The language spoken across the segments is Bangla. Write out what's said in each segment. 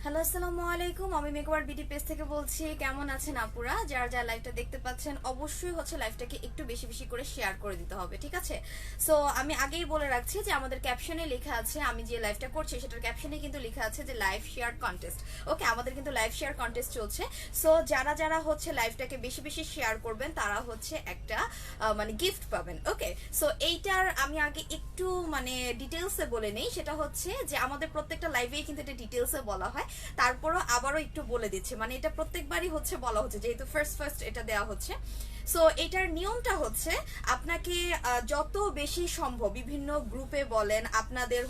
হ্যালো আসসালামু আলাইকুম, আমি মেকওভার বিডি পেজ থেকে বলছি। কেমন আছেন আপুরা? যারা যারা লাইভটা দেখতে পাচ্ছেন অবশ্যই লাইভটাকে একটু বেশি বেশি করে শেয়ার করে দিতে হবে, ঠিক আছে? সো আমি আগেই বলে রাখছি যে আমাদের ক্যাপশনে লেখা আছে, আমি যে লাইভটা করছি সেটার ক্যাপশনে কিন্তু লেখা আছে যে লাইভ শেয়ার কন্টেস্ট। ওকে, আমাদের কিন্তু লাইভ শেয়ার কন্টেস্ট চলছে। সো যারা যারা লাইভটাকে বেশি বেশি শেয়ার করবেন তারা একটা মানে গিফট পাবেন। ওকে, সো এইটার আমি আগে একটু মানে ডিটেলসে বলে নেই। সেটা হচ্ছে যে আমাদের প্রত্যেকটা লাইভেই কিন্তু এটা ডিটেলসে বলা হয়, তারপরও আবারও একটু বলে দিচ্ছে, মানে এটা প্রত্যেকবারই বলা হচ্ছে যেহেতু ফার্স্ট এটা দেওয়া হচ্ছে। সো এটার নিয়মটা হচ্ছে আপনাকে যত বেশি সম্ভব বিভিন্ন গ্রুপে বলেন, আপনাদের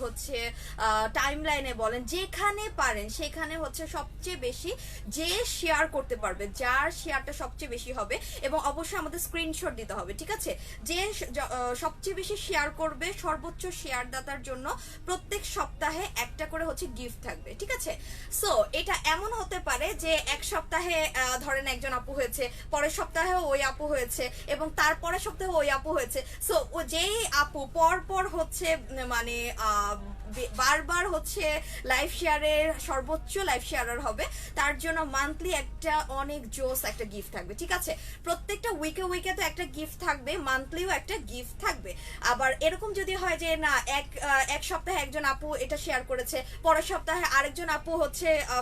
টাইম লাইনে বলেন, যেখানে পারেন সেখানে সবচেয়ে বেশি যে শেয়ার করতে পারবে, যার শেয়ারটা সবচেয়ে বেশি হবে, এবং অবশ্যই আমাদের স্ক্রিনশট দিতে হবে, ঠিক আছে? যে সবচেয়ে বেশি শেয়ার করবে সর্বোচ্চ শেয়ারদাতার জন্য প্রত্যেক সপ্তাহে একটা করে গিফট থাকবে, ঠিক আছে? সো এটা এমন হতে পারে যে এক সপ্তাহে ধরেন একজন আপু হয়েছে, পরের সপ্তাহেও ওই আপু হয়েছে, এবং তারপরের সপ্তাহে ওই আপু হয়েছে। সো ও যেই আপু পর পর মানে বারবার লাইভ শেয়ারের সর্বোচ্চ লাইভ শেয়ারার হবে, তার জন্য মান্থলি একটা অনেক জোস একটা গিফট থাকবে, ঠিক আছে? প্রত্যেকটা উইকে উইকে তো একটা গিফট থাকবে, মান্থলিও একটা গিফট থাকবে। আবার এরকম যদি হয় যে না এক সপ্তাহে একজন আপু এটা শেয়ার করেছে, পরের সপ্তাহে আরেকজন আপু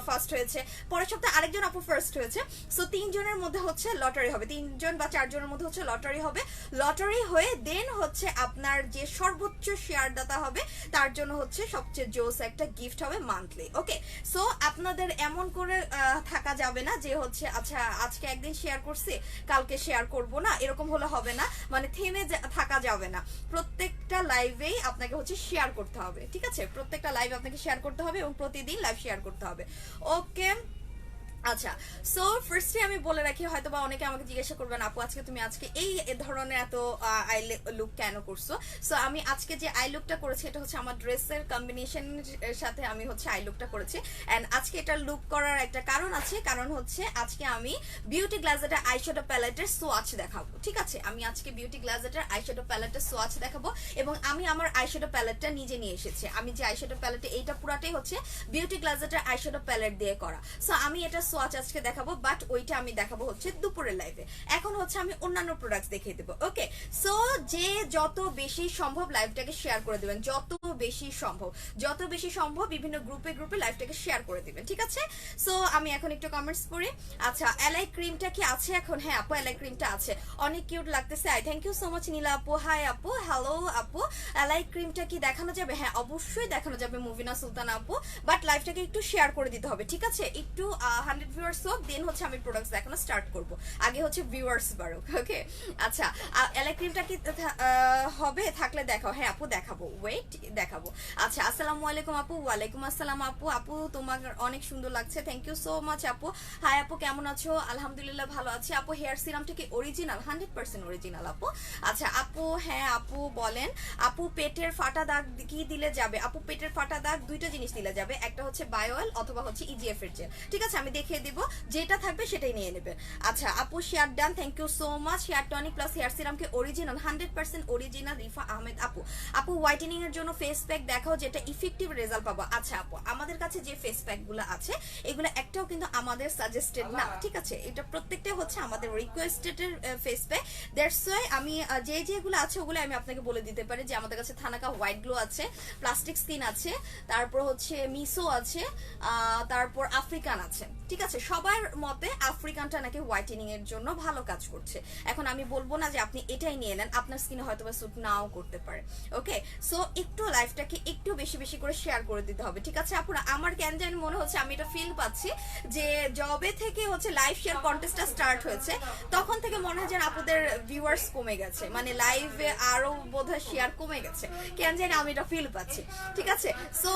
ফার্স্ট হয়েছে, পরের সপ্তাহে আরেকজন আপু ফার্স্ট হয়েছে, সো তিনজনের মধ্যে লটারি হবে, তিনজন বা চারজনের মধ্যে লটারি হবে। লটারি হয়ে দেন আপনার যে সর্বোচ্চ শেয়ারদাতা হবে তার জন্য সবচেয়ে জোস একটা গিফট হবে মান্থলি। ওকে, সো আপনাদের এমন করে থাকা যাবে না যে আচ্ছা আজকে একদিন শেয়ার করছি কালকে শেয়ার করব না, এরকম হলে হবে না, মানে থেমে থাকা যাবে না। প্রত্যেকটা লাইভেই আপনাকে শেয়ার করতে হবে, ঠিক আছে? প্রত্যেকটা লাইভ আপনাকে শেয়ার করতে হবে এবং প্রতিদিন লাইভ শেয়ার করতে হবে। ওকে, আচ্ছা। সো ফার্স্টে আমি বলে রাখি, হয়তো বা অনেকে আমাকে জিজ্ঞাসা করবেন আপু আজকে তুমি এই ধরনের এত আই লুক কেন করছো? সো আমি আজকে যে আই লুকটা করেছি এটা আমার ড্রেসের কম্বিনেশনের সাথে আমি আই লুকটা করেছি। এন্ড আজকে এটা লুক করার একটা কারণ আছে, কারণ আজকে আমি বিউটি গ্লাজেটের আইশ্যাডো প্যালেটের সোয়াচ দেখাবো, ঠিক আছে? আমি আজকে বিউটি গ্লাজেটের আইশ্যাডো প্যালেটের সোয়াচ দেখাবো, এবং আমি আমার আইশ্যাডো প্যালেটটা নিজে নিয়ে এসেছি। আমি যে আইশ্যাডো প্যালেটে এইটা পুরাটাই বিউটি গ্লাজেটের আইশ্যাডো প্যালেট দিয়ে করা। সো আমি এটা সোয়াচ আজকে দেখাবো, বাট ওইটা আমি দেখাবো দুপুরের লাইভে। এখন আমি অন্যান্য প্রোডাক্টস দেখিয়ে দেবো। ওকে, সো যে যত বেশি সম্ভব লাইভটাকে শেয়ার করে দিবেন, যত বেশি সম্ভব বিভিন্ন গ্রুপে গ্রুপে লাইভটাকে শেয়ার করে দিবেন, ঠিক আছে? সো আমি এখন একটু কমেন্টস পড়ি। আচ্ছা, এলাই ক্রিমটা কি আছে এখন? হ্যাঁ আপু, এলাই ক্রিমটা আছে, অনেক কিউট লাগতেছে। I thank you so much Nila আপু। হাই আপু, হ্যালো আপু। এলাই ক্রিমটা কি দেখানো যাবে? হ্যাঁ অবশ্যই দেখানো যাবে মুভিনা সুলতানা আপু, বাট লাইভটাকে একটু শেয়ার করে দিতে হবে, ঠিক আছে? একটু 100 ভিউয়ার্স হোক, দেন আমি প্রোডাক্টস দেখানো স্টার্ট করব। আগে ভিউয়ার্স বাড়ুক। ওকে, আচ্ছা, এলাই ক্রিমটা কি হবে? থাকলে দেখাও। হ্যাঁ আপু দেখাবো, ওয়েট দেখাবো। আচ্ছা, আসসালামু আলাইকুম আপু। ওয়ালাইকুম আসসালাম আপু। আপু তোমার অনেক সুন্দর লাগছে, থ্যাংক ইউ সো মাচ আপু। হাই আপু, কেমন আছো? আলহামদুলিল্লাহ ভালো আছি আপু। হেয়ার সিরামটা কি অরিজিনাল? 100% অরিজিনাল আপু। আচ্ছা আপু, হ্যাঁ আপু বলেন। আপু পেটের ফাটা দাগ কি দিলে যাবে? আপু পেটের ফাটা দাগ দুইটা জিনিস দিলে যাবে, একটা বায়ো অয়েল অথবা ইজিএফ এর জেল, ঠিক আছে? আমি দেখিয়ে দিব, যেটা থাকবে সেটাই নিয়ে নেবে। আচ্ছা আপু, share done, thank you so much. Hair tonic plus hair serum কি অরিজিনাল? 100% অরিজিনাল রিফা আহমেদ আপু। আপু হোয়াইটেনিং এর জন্য ফেস প্যাক দেখাও যেটা ইফেক্টিভ রেজাল্ট পাবো। আচ্ছা আপু, আমাদের কাছে যে ফেস প্যাক গুলো আছে এগুলো একটাও কিন্তু আমাদের সাজেস্টেড না, ঠিক আছে? এটা প্রত্যেকটা আমাদের রিকোয়েস্টেড এর ফেস প্যাক। দ্যাটস ওয়াই আমি যেগুলো আছে ওগুলো আমি আপনাকে বলে দিতে পারি যে আমাদের কাছে থানাকা হোয়াইট গ্লো আছে, প্লাস্টিক স্কিন আছে, তারপর মিসো আছে, তারপর আফ্রিকান আছে, ঠিক আছে? সবার মতে আফ্রিকানটা নাকি হোয়াইটেনিং এর জন্য ভালো কাজ করছে। এখন আমি বলবো না যে আপনি এটাই নিয়ে নেন, আপনার স্কিনে হয়তো বা স্যুট নাও করতে পারে। ওকে, সো একটু লাইফটাকে একটু বেশি বেশি করে শেয়ার করে দিতে হবে, ঠিক আছে আপুরা? আমার কেন জানি মনে হচ্ছে, আমি এটা ফিল পাচ্ছি যে জবে থেকে লাইভ শেয়ার কন্টেস্টটা স্টার্ট হয়েছে তখন থেকে মনে হয় যেন আপুদের ভিউয়ার্স কমে গেছে, মানে লাইভে আরো বোধহয় শেয়ার কমে গেছে, কেন জানি আমি এটা ফিল পাচ্ছি, ঠিক আছে? সো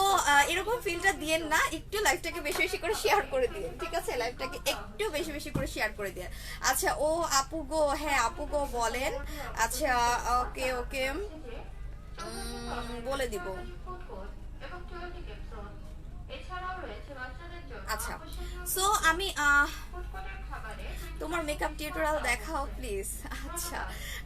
এরকম ফিলটা দিয়েন না, একটু লাইভটাকে বেশি বেশি করে শেয়ার করে দিন, ঠিক আছে? লাইভটাকে একটু বেশি বেশি করে শেয়ার করে দিন। আচ্ছা, ও আপু গো, হ্যাঁ আপু গো বলেন। আচ্ছা, ওকে ওকে, বলে দিব। আচ্ছা, সো আমি তোমার মেকআপ টিউটোরিয়াল দেখাও প্লিজ। আচ্ছা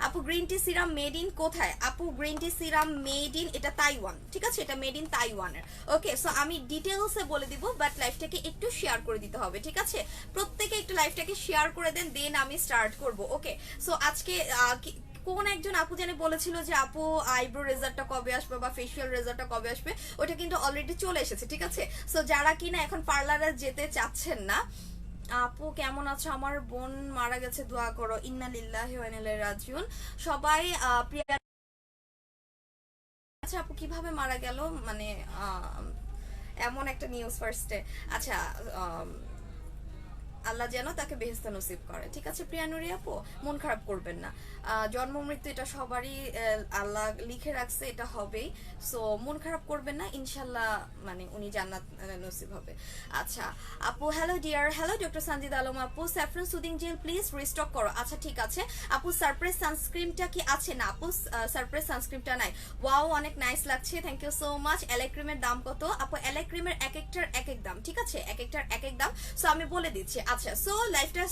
আপু green tea serum made in কোথায়? আপু green tea serum made in এটা তাইওয়ান, ঠিক আছে, এটা মেড ইন তাইওয়ানের। ওকে সো আমি ডিটেলসে বলে দিব, বাট লাইভটাকে একটু শেয়ার করে দিতে হবে, ঠিক আছে? প্রত্যেকে একটু লাইভটাকে শেয়ার করে দেন, দেন আমি স্টার্ট করব। ওকে সো আজকে কোন একজন আপু জানে বলেছিল যে আপু আইব্রো রেজাল্টটা কবে আসবে বা ফেশিয়াল রেজাল্টটা কবে আসবে, ওটা কিন্তু অলরেডি চলে এসেছে, ঠিক আছে? সো যারা কিনা এখন পার্লারে যেতে চাচ্ছেন না, আপু কেমন আছো? আমার বোন মারা গেছে, দোয়া করো। ইন্না লিল্লাহি ওয়া ইন্না ইলাইহি রাজিউন। সবাই প্রিয়া। আচ্ছা আপু কিভাবে মারা গেল, মানে এমন একটা নিউজ ফার্স্টে। আচ্ছা আল্লাহ যেন তাকে বেহেশত নসিব করে, ঠিক আছে প্রিয়া নুরি আপু, মন খারাপ করবেন না। জন্ম মৃত্যু এটা সবারই আল্লাহ লিখে রাখছে, এটা হবেই। সো মন খারাপ করবেন না, ইনশাল্লাহ মানে উনি জান্নাত নসিব হবে। আচ্ছা আপু hello dear, hello doctor Sanjid Alam আপু, saffron soothing gel please restock করো। আচ্ছা ঠিক আছে আপু, সারপ্রাইজ সানস্ক্রিনটা কি আছে? না আপু সারপ্রাইজ সানস্ক্রিনটা নাই। ওয়াও অনেক নাইস লাগছে, থ্যাংক ইউ সো মাচ। এলাই ক্রিমের দাম কত আপু? এলাই ক্রিমের এক একটার এক এক দাম, ঠিক আছে, এক একটার এক এক দাম। সো আমি বলে দিচ্ছি। আচ্ছা সো লাইভটা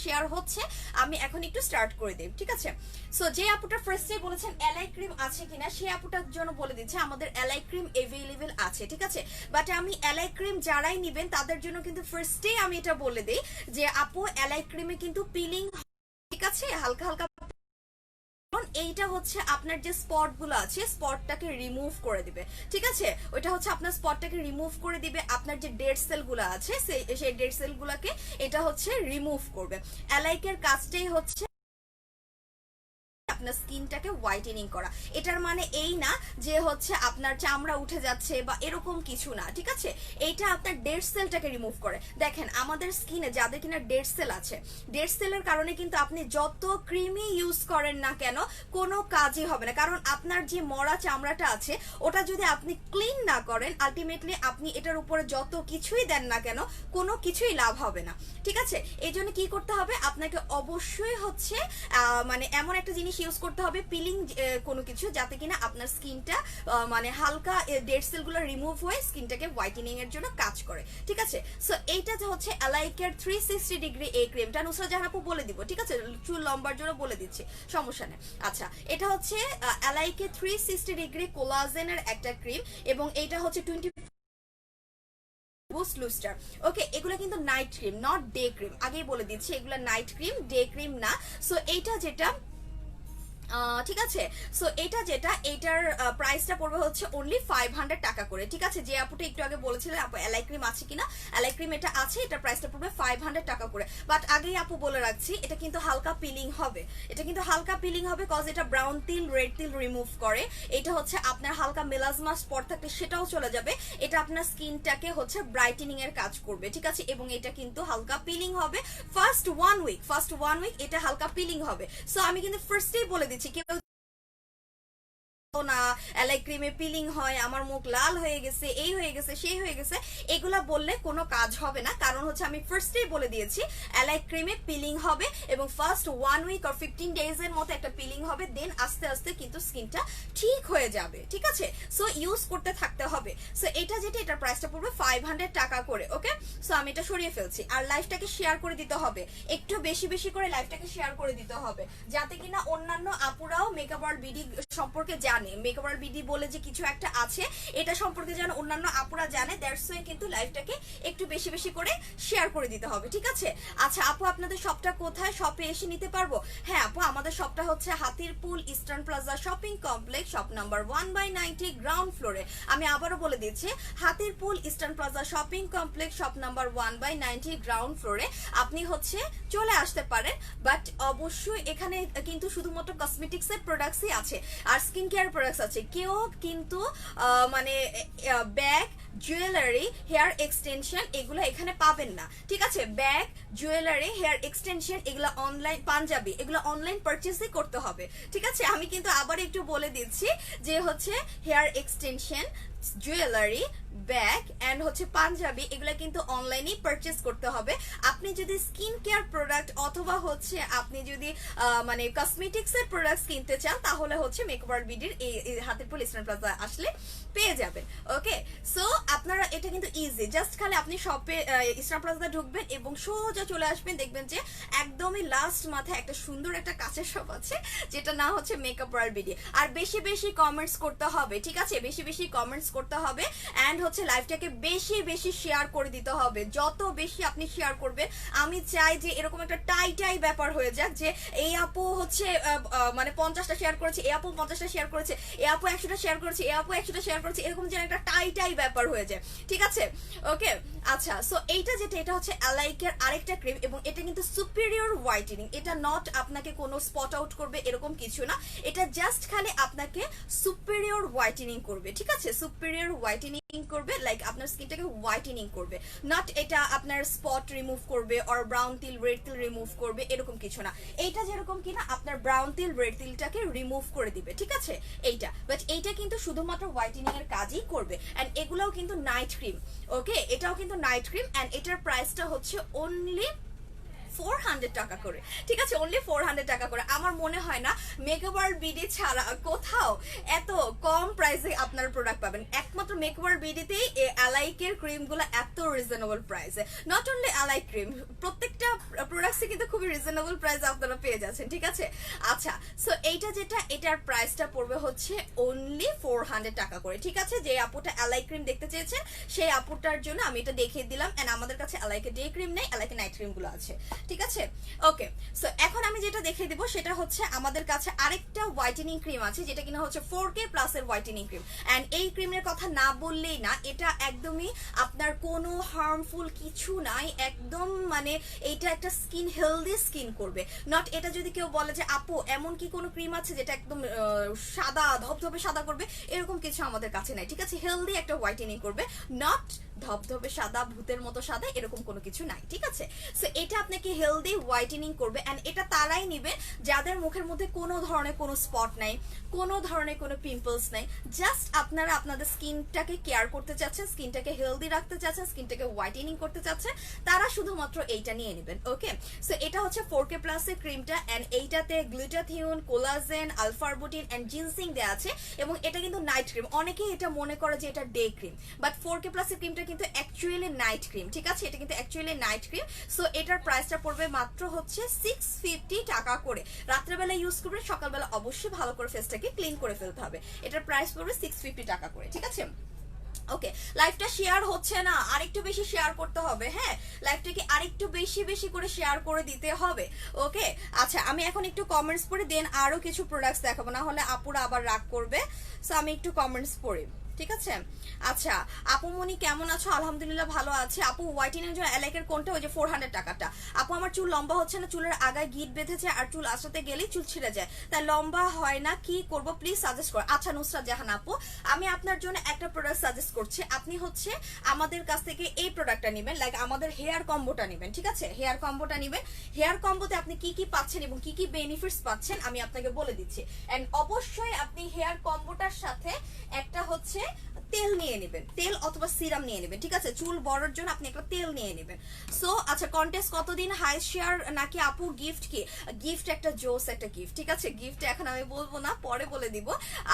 শেয়ার হচ্ছে, আমি এখন একটু স্টার্ট করে দিই, ঠিক আছে? সো যে আপুটা ফার্স্টে বলেছেন এলাই ক্রিম আছে কিনা, সেই আপুটার জন্য বলে দিচ্ছি আমাদের এলাই ক্রিম এভেলেবেল আছে, ঠিক আছে? বাট আমি এলাই ক্রিম যারাই নিবেন তাদের জন্য কিন্তু ফার্স্টে আমি এটা বলে দিই যে আপু এলাই ক্রিমে কিন্তু পিলিং, ঠিক আছে, হালকা হালকা। এইটা হচ্ছে আপনার যে স্পট গুলো আছে, স্পটটাকে রিমুভ করে দিবে, ঠিক আছে? ওইটা হচ্ছে আপনার স্পটটাকে রিমুভ করে দিবে। আপনার যে ডেড সেল গুলো আছে সেই ডেড সেল গুলাকে এটা হচ্ছে রিমুভ করবে। অ্যালাইকের কাজটাই হচ্ছে আপনার স্কিনটাকে হোয়াইটেনিং করা। এটার মানে এই না যে হচ্ছে আপনার চামড়া উঠে যাচ্ছে বা এরকম কিছু না, ঠিক আছে? এইটা আপনার ডেড সেলটাকে রিমুভ করে। দেখেন আমাদের স্কিনে যাদের কিনা ডেড সেল আছে, ডেড সেলের কারণে কিন্তু আপনি যত ক্রিমই ইউজ করেন না কেন কোনো কাজই হবে না, কারণ আপনার যে মরা চামড়াটা আছে ওটা যদি আপনি ক্লিন না করেন, আলটিমেটলি আপনি এটার উপরে যত কিছুই দেন না কেন কোনো কিছুই লাভ হবে না, ঠিক আছে? এই জন্য কি করতে হবে, আপনাকে অবশ্যই হচ্ছে মানে এমন একটা জিনিস ইউজ করতে হবে, পিলিং কোনো কিছু, যাতে কিনা আপনার স্কিনটা মানে হালকা ডেড সেল গুলো রিমুভ হয়ে স্কিনটাকে হোয়াইটেনিং এর জন্য কাজ করে, ঠিক আছে? সো এইটা হচ্ছে অ্যালাইকের 360 ডিগ্রি এই ক্রিমটা, নুসরাত জাহান আপু বলে দিব, ঠিক আছে, চুল লম্বার জন্য বলে দিচ্ছি, সমস্যা নেই। আচ্ছা এটা হচ্ছে অ্যালাইকের 360 ডিগ্রি কোলাজেনের একটা ক্রিম, এবং এইটা হচ্ছে 20 বুস্ট লুস্টার। ওকে এগুলো কিন্তু night cream, not day cream, আগেই বলে দিচ্ছি এগুলো নাইট ক্রিম, ডে ক্রিম না। সো এইটা যেটা ঠিক আছে, সো এটা যেটা এটার প্রাইসটা পড়বে হচ্ছে অনলি 500 টাকা করে, ঠিক আছে? যে আপুটা একটু আগে বলেছিলেন আপু এলাই ক্রিম আছে কিনা, এলাই ক্রিম এটা আছে, এটার প্রাইসটা পড়বে 500 টাকা করে। বাট আগেই আপু বলে রাখছি এটা কিন্তু হালকা পিলিং হবে, এটা কিন্তু হালকা পিলিং হবে, কজ এটা ব্রাউন তিল রেড তিল রিমুভ করে। এটা হচ্ছে আপনার হালকা মেলাজমা স্পট থাকলে সেটাও চলে যাবে, এটা আপনার স্কিনটাকে হচ্ছে ব্রাইটেনিং এর কাজ করবে, ঠিক আছে? এবং এটা কিন্তু হালকা পিলিং হবে ফার্স্ট ওয়ান উইক এটা হালকা পিলিং হবে। সো আমি কিন্তু ফার্স্টেই বলে দিচ্ছি কেউ না এলাই ক্রিমে পিলিং হয়, আমার মুখ লাল হয়ে গেছে, এই হয়ে গেছে, সেই হয়ে গেছে, এগুলা বললে কোনো কাজ হবে না, কারণ হচ্ছে আমি ফার্স্টেই বলে দিয়েছি এলাই ক্রিমে পিলিং হবে এবং ফার্স্ট 1 উইক আর 15 ডেজ এর মতো একটা পিলিং হবে, দেন আস্তে আস্তে কিন্তু স্কিনটা ঠিক হয়ে যাবে, ঠিক আছে? সো ইউজ করতে থাকতে হবে। সো এটা যেটা এটার প্রাইসটা পড়বে 500 টাকা করে। ওকে সো আমি এটা সরিয়ে ফেলছি, আর লাইভটাকে শেয়ার করে দিতে হবে, একটু বেশি বেশি করে লাইভটাকে শেয়ার করে দিতে হবে, যাতে কিনা অন্যান্য আপুরাও মেকআপ ওয়ার্ল্ড বিডি সম্পর্কে জানে, মেকআপ ওয়ার্ল্ড বিডি বলে যে কিছু একটা আছে এটা সম্পর্কে যেন অন্যান্য আপুরা জানে। দ্যাটস ওয়াই কিন্তু লাইভটাকে একটু বেশি বেশি করে শেয়ার করে দিতে হবে, ঠিক আছে? আচ্ছা আপু আপনাদের শপটা কোথায়, শপে এসে নিতে পারবো? হ্যাঁ আপু আমাদের শপটা হচ্ছে Hatirpool Eastern Plaza shopping complex, shop number 1/90 ground ফ্লোরে। আমি আবারও বলে দিচ্ছি Hatirpool Eastern Plaza shopping complex, shop number 1/90 ground ফ্লোরে আপনি হচ্ছে চলে আসতে পারেন। বাট অবশ্যই এখানে কিন্তু শুধুমাত্র কসমেটিক্স এর প্রোডাক্টসই আছে আর স্কিন কেয়ার প্রোডাক্টস আছে, কেউ কিন্তু মানে ব্যাগ জুয়েলারি হেয়ার এক্সটেনশন এগুলো এখানে পাবেন না, ঠিক আছে? ব্যাগ জুয়েলারি হেয়ার এক্সটেনশন এগুলো অনলাইন, পাঞ্জাবি এগুলো অনলাইন পারচেসই করতে হবে, ঠিক আছে? আমি কিন্তু আবার একটু বলে দিচ্ছি যে হচ্ছে hair extension jewellery, bag and হচ্ছে পাঞ্জাবি, এগুলা কিন্তু অনলাইনেই পারচেজ করতে হবে। আপনি যদি স্কিন কেয়ার প্রোডাক্ট অথবা হচ্ছে আপনি যদি মানে কসমেটিক্স এর প্রোডাক্টস কিনতে চান তাহলে হচ্ছে মেকআপ ওয়ার্ল্ড বিডির এই হাতিরপুল ইস্টার্ন প্লাজা আসলে পেয়ে যাবেন। ওকে, সো আপনারা এটা কিন্তু ইজি, জাস্ট খালি আপনি শপে ইস্টার্ন প্লাজা ঢুকবেন এবং সোজা চলে আসবেন, দেখবেন যে একদমই লাস্ট মাথায় একটা সুন্দর একটা কাঁচের শপ আছে যেটা না হচ্ছে মেকআপ ওয়ার্ল্ড বিডি। আর বেশি বেশি কমেন্টস করতে হবে, ঠিক আছে, বেশি বেশি কমেন্টস করতে হবে এন্ড হচ্ছে লাইভটাকে বেশি বেশি শেয়ার করে দিতে হবে। যত বেশি আপনি শেয়ার করবেন, আমি চাই যে এরকম একটা টাই টাই ব্যাপার হয়ে যাক যে এই আপু হচ্ছে মানে 50টা শেয়ার করেছে, এই আপু 50টা শেয়ার করেছে, এই আপু 100টা শেয়ার করেছে, এই আপু 100টা শেয়ার করেছে, এরকম যেন একটা টাই টাই ব্যাপার হয়ে যায়, ঠিক আছে। ওকে, আচ্ছা, সো এইটা যেটা এটা হচ্ছে অ্যালাইকের আরেকটা ক্রিম এবং এটা কিন্তু সুপিরিয়র হোয়াইটেনিং। এটা নট আপনাকে কোনো স্পট আউট করবে এরকম কিছু না, এটা জাস্ট খালি আপনাকে সুপিরিয়র হোয়াইটেনিং করবে, ঠিক আছে, সুপিরিয়র হোয়াইটেনিং করবে, লাইক আপনার স্কিনটাকে হোয়াইটেনিং করবে, নট এটা আপনার স্পট রিমুভ করবে অর ব্রাউন তিল রেড তিল রিমুভ করবে এরকম কিছু না। এইটা যেরকম কিনা আপনার ব্রাউন তিল রেড তিলটাকে রিমুভ করে দিবে, ঠিক আছে এইটা, বাট এইটা কিন্তু শুধুমাত্র হোয়াইটেনিং এর কাজই করবে। এন্ড এগুলাও কিন্তু নাইট ক্রিম, ওকে, এটাও কিন্তু নাইট ক্রিম এন্ড এটার প্রাইসটা হচ্ছে অনলি 400 টাকা করে, ঠিক আছে, অনলি 400 টাকা করে। আমার মনে হয় না মেকআপ ওয়ার্ল্ড বিডি ছাড়া কোথাও এত কম প্রাইসে আপনার প্রোডাক্ট পাবেন, একমাত্র মেকআপ ওয়ার্ল্ড বিডিতেই অ্যালাইকের ক্রিমগুলো এত রিজনেবল প্রাইসে। নট অনলি অ্যালাইক ক্রিম, প্রত্যেকটা প্রোডাক্টসই কিন্তু খুবই রিজনেবল প্রাইসে আপনারা পেয়ে যাচ্ছেন, ঠিক আছে। আচ্ছা, সো এইটা যেটা এটার প্রাইসটা পড়বে হচ্ছে অনলি 400 টাকা করে, ঠিক আছে। যে আপুটা অ্যালাইক ক্রিম দেখতে চেয়েছেন সেই আপুটার জন্য আমি এটা দেখিয়ে দিলাম। এন্ড আমাদের কাছে অ্যালাইকের ডে ক্রিম নেই, অ্যালাইকের নাইট ক্রিমগুলো আছে, ঠিক আছে। ওকে, সো এখন আমি যেটা দেখিয়ে দিব সেটা হচ্ছে আমাদের কাছে আরেকটা হোয়াইটেনিং ক্রিম আছে যেটা কিনা হচ্ছে 4K প্লাস এর হোয়াইটেনিং ক্রিম। এন্ড এই ক্রিমের কথা না বললেই না, এটা একদমই আপনার কোনো হার্মফুল কিছু নাই, একদম মানে এইটা একটা স্কিন হেলদি স্কিন করবে। নট এটা যদি কেউ বলে যে আপু এমন কি কোনো ক্রিম আছে যেটা একদম সাদা ধবধবে সাদা করবে, এরকম কিছু আমাদের কাছে নাই, ঠিক আছে। হেলদি একটা হোয়াইটেনিং করবে, নট ধবধবে সাদা ভূতের মতো সাদা এরকম কোনো কিছু নাই, ঠিক আছে। সো এটা আপনাকে হেলদি হোয়াইটেনিং করবে এন্ড এটা তারাই নিবে যাদের মুখের মধ্যে কোনো ধরনের কোনো স্পট নাই, কোনো ধরনের কোনো পিম্পলস নাই, জাস্ট আপনারা আপনাদের স্কিনটাকে কেয়ার করতে চাচ্ছেন, স্কিনটাকে হেলদি রাখতে চাচ্ছেন, স্কিনটাকে হোয়াইটেনিং করতে চাচ্ছেন, তারা শুধুমাত্র এইটা নিয়ে নেবেন। ওকে, সো এটা হচ্ছে 4K প্লাস এর ক্রিমটা এন্ড এইটাতে glutathione, collagen, alpha arbutin and ginseng দেয়া আছে এবং এটা কিন্তু নাইট ক্রিম। অনেকেই এটা মনে করে যে এটা day cream, but 4K plus এর ক্রিমটা কিন্তু অ্যাকচুয়ালি নাইট ক্রিম, ঠিক আছে, এটা কিন্তু অ্যাকচুয়ালি নাইট ক্রিম। সো এটার প্রাইসটা পড়বে মাত্র হচ্ছে 650 টাকা করে। রাত্রেবেলা ইউজ করবেন, সকালবেলা অবশ্যই ভালো করে ফেসটাকে ক্লিন করে ফেলতে হবে। এটার প্রাইস পড়বে 650 টাকা করে, ঠিক আছে। ওকে, লাইভটা শেয়ার হচ্ছে না, আরেকটু বেশি শেয়ার করতে হবে, হ্যাঁ, লাইভটাকে আরেকটু বেশি বেশি করে শেয়ার করে দিতে হবে। ওকে, আচ্ছা, আমি এখন একটু কমেন্টস পড়ে দেন আরো কিছু প্রোডাক্টস দেখাবো, না হলে আপুরা আবার রাগ করবে। সো আমি একটু কমেন্টস পড়ি, ঠিক আছে। আচ্ছা, আপু মনি কেমন আছো? আলহামদুলিল্লাহ ভালো আছে। আপু হোয়াইটেনিং জন্য অ্যালাইকের কোনটা? ওই যে 400 টাকাটা। আপু আমার চুল লম্বা হচ্ছে না, চুলের আগায় গিট বেঁধেছে আর চুল আসাতে গেলেই চুল ছিঁড়ে যায়, তাই লম্বা হয় না, কি করব প্লিজ সাজেস্ট করো। আচ্ছা নুসরাত জাহান আপু, আমি আপনার জন্য একটা প্রোডাক্ট সাজেস্ট করছি। আপনি হচ্ছে আমাদের কাছ থেকে এই প্রোডাক্টটা নেবেন, লাইক আমাদের হেয়ার কম্বোটা নেবেন, ঠিক আছে, হেয়ার কম্বোটা নেবেন। হেয়ার কম্বোতে আপনি কি কি পাচ্ছেন এবং কি কি বেনিফিটস পাচ্ছেন আমি আপনাকে বলে দিচ্ছি। এন্ড অবশ্যই আপনি হেয়ার কম্বোটার সাথে একটা হচ্ছে তেল নিয়ে নেবেন, তেল অথবা সিরাম নিয়ে নেবেন, ঠিক আছে, চুল বড়র জন্য আপনি একটা তেল নিয়ে নেবেন। সো আচ্ছা, কন্টেস্ট কতদিন, হাই শেয়ার নাকি আপু গিফট কি? গিফট একটা জোস একটা গিফট, ঠিক আছে, গিফট এখন আমি বলবো না, পরে বলে দিব।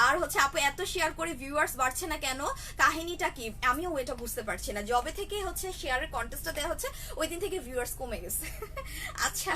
আর হচ্ছে আপু এত শেয়ার করে ভিউয়ার্স বাড়ছে না কেন, কাহিনীটা কি? আমিও এটা বুঝতে পারছি না, যবে থেকে হচ্ছে শেয়ারের কন্টেস্টটা দেওয়া হচ্ছে ওই দিন থেকে ভিউয়ার্স কমে গেছে। আচ্ছা,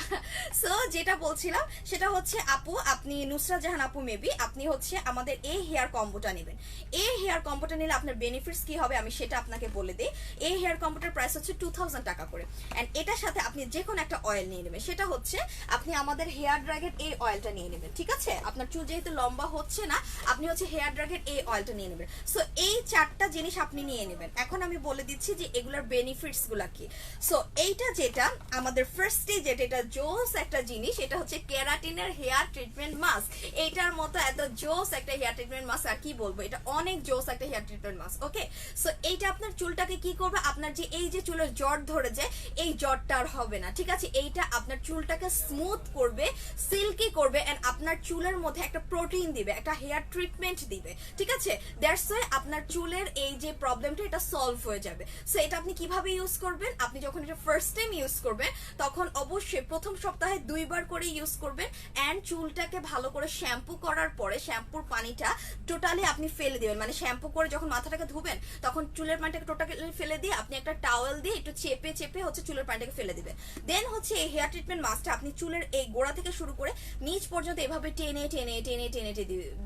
সো যেটা বলছিলাম সেটা হচ্ছে আপু, আপনি নুসরাত জাহান আপু মেবি আপনি হচ্ছে আমাদের এই হেয়ার কম্বোটা নেবেন। এই হেয়ার কম্বোটা নিলে আপনার বেনিফিটস কি হবে আমি সেটা আপনাকে বলে দিই। এই হেয়ার কম্বোটার প্রাইস হচ্ছে 2000 টাকা করে এন্ড এটার সাথে আপনি যে কোনো একটা অয়েল নিয়ে নেবেন, সেটা হচ্ছে আপনি আমাদের হেয়ার ড্রাগের এই অয়েলটা নিয়ে নেবেন, ঠিক আছে। আপনার চুল যেহেতু লম্বা হচ্ছে না, আপনি হচ্ছে হেয়ার ড্রাগের এই অয়েলটা নিয়ে নেবেন। সো এই চারটা জিনিস আপনি নিয়ে নেবেন। এখন আমি বলে দিচ্ছি যে এগুলোর বেনিফিটস গুলা কি। সো এইটা যেটা আমাদের ফার্স্টে যেটা এটা জোস একটা জিনিস, এটা হচ্ছে কেরাটিনের হেয়ার ট্রিটমেন্ট মাস্ক। এইটার মতো এত জোস একটা হেয়ার ট্রিটমেন্ট মাস্ক আর কি বলবো, এটা অনেক জোস একটা হেয়ার ট্রিটমেন্ট মাস্ক। ওকে, সো এইটা আপনার চুলটাকে কি করবে, আপনার যে এই যে চুলের জট ধরে যায় এই জটটা আর হবে না, ঠিক আছে। এইটা আপনার চুলটাকে স্মুথ করবে, সিল্কি করবে, এন্ড আপনার চুলের মধ্যে একটা প্রোটিন দিবে, একটা হেয়ার ট্রিটমেন্ট দিবে, ঠিক আছে। দ্যাটস ওয়াই আপনার চুলের এই যে প্রবলেমটা এটা সলভ হয়ে যাবে। সো এটা আপনি কিভাবে ইউজ করবেন, আপনি যখন এটা ফার্স্ট টাইম ইউজ করবেন তখন অবশ্যই প্রথম সপ্তাহে 2 বার করে ইউজ করবেন, এন্ড চুলটাকে ভালো করে শ্যাম্পু করার পরে শ্যাম্পুর পানিটা টোটালি আপনি ফেলে দিবেন, মানে শ্যাম্পু করে যখন মাথাটাকে ধুবেন তখন চুলের পানিটাকে টোটালি ফেলে দিয়ে আপনি একটা টাওয়েল দিয়ে একটু চেপে চেপে হচ্ছে চুলের পানিটাকে ফেলে দিবেন। দেন হচ্ছে এই হেয়ার ট্রিটমেন্ট মাস্কটা আপনি চুলের এই গোড়া থেকে শুরু করে নিচ পর্যন্ত এভাবে টেনে টেনে টেনে টেনে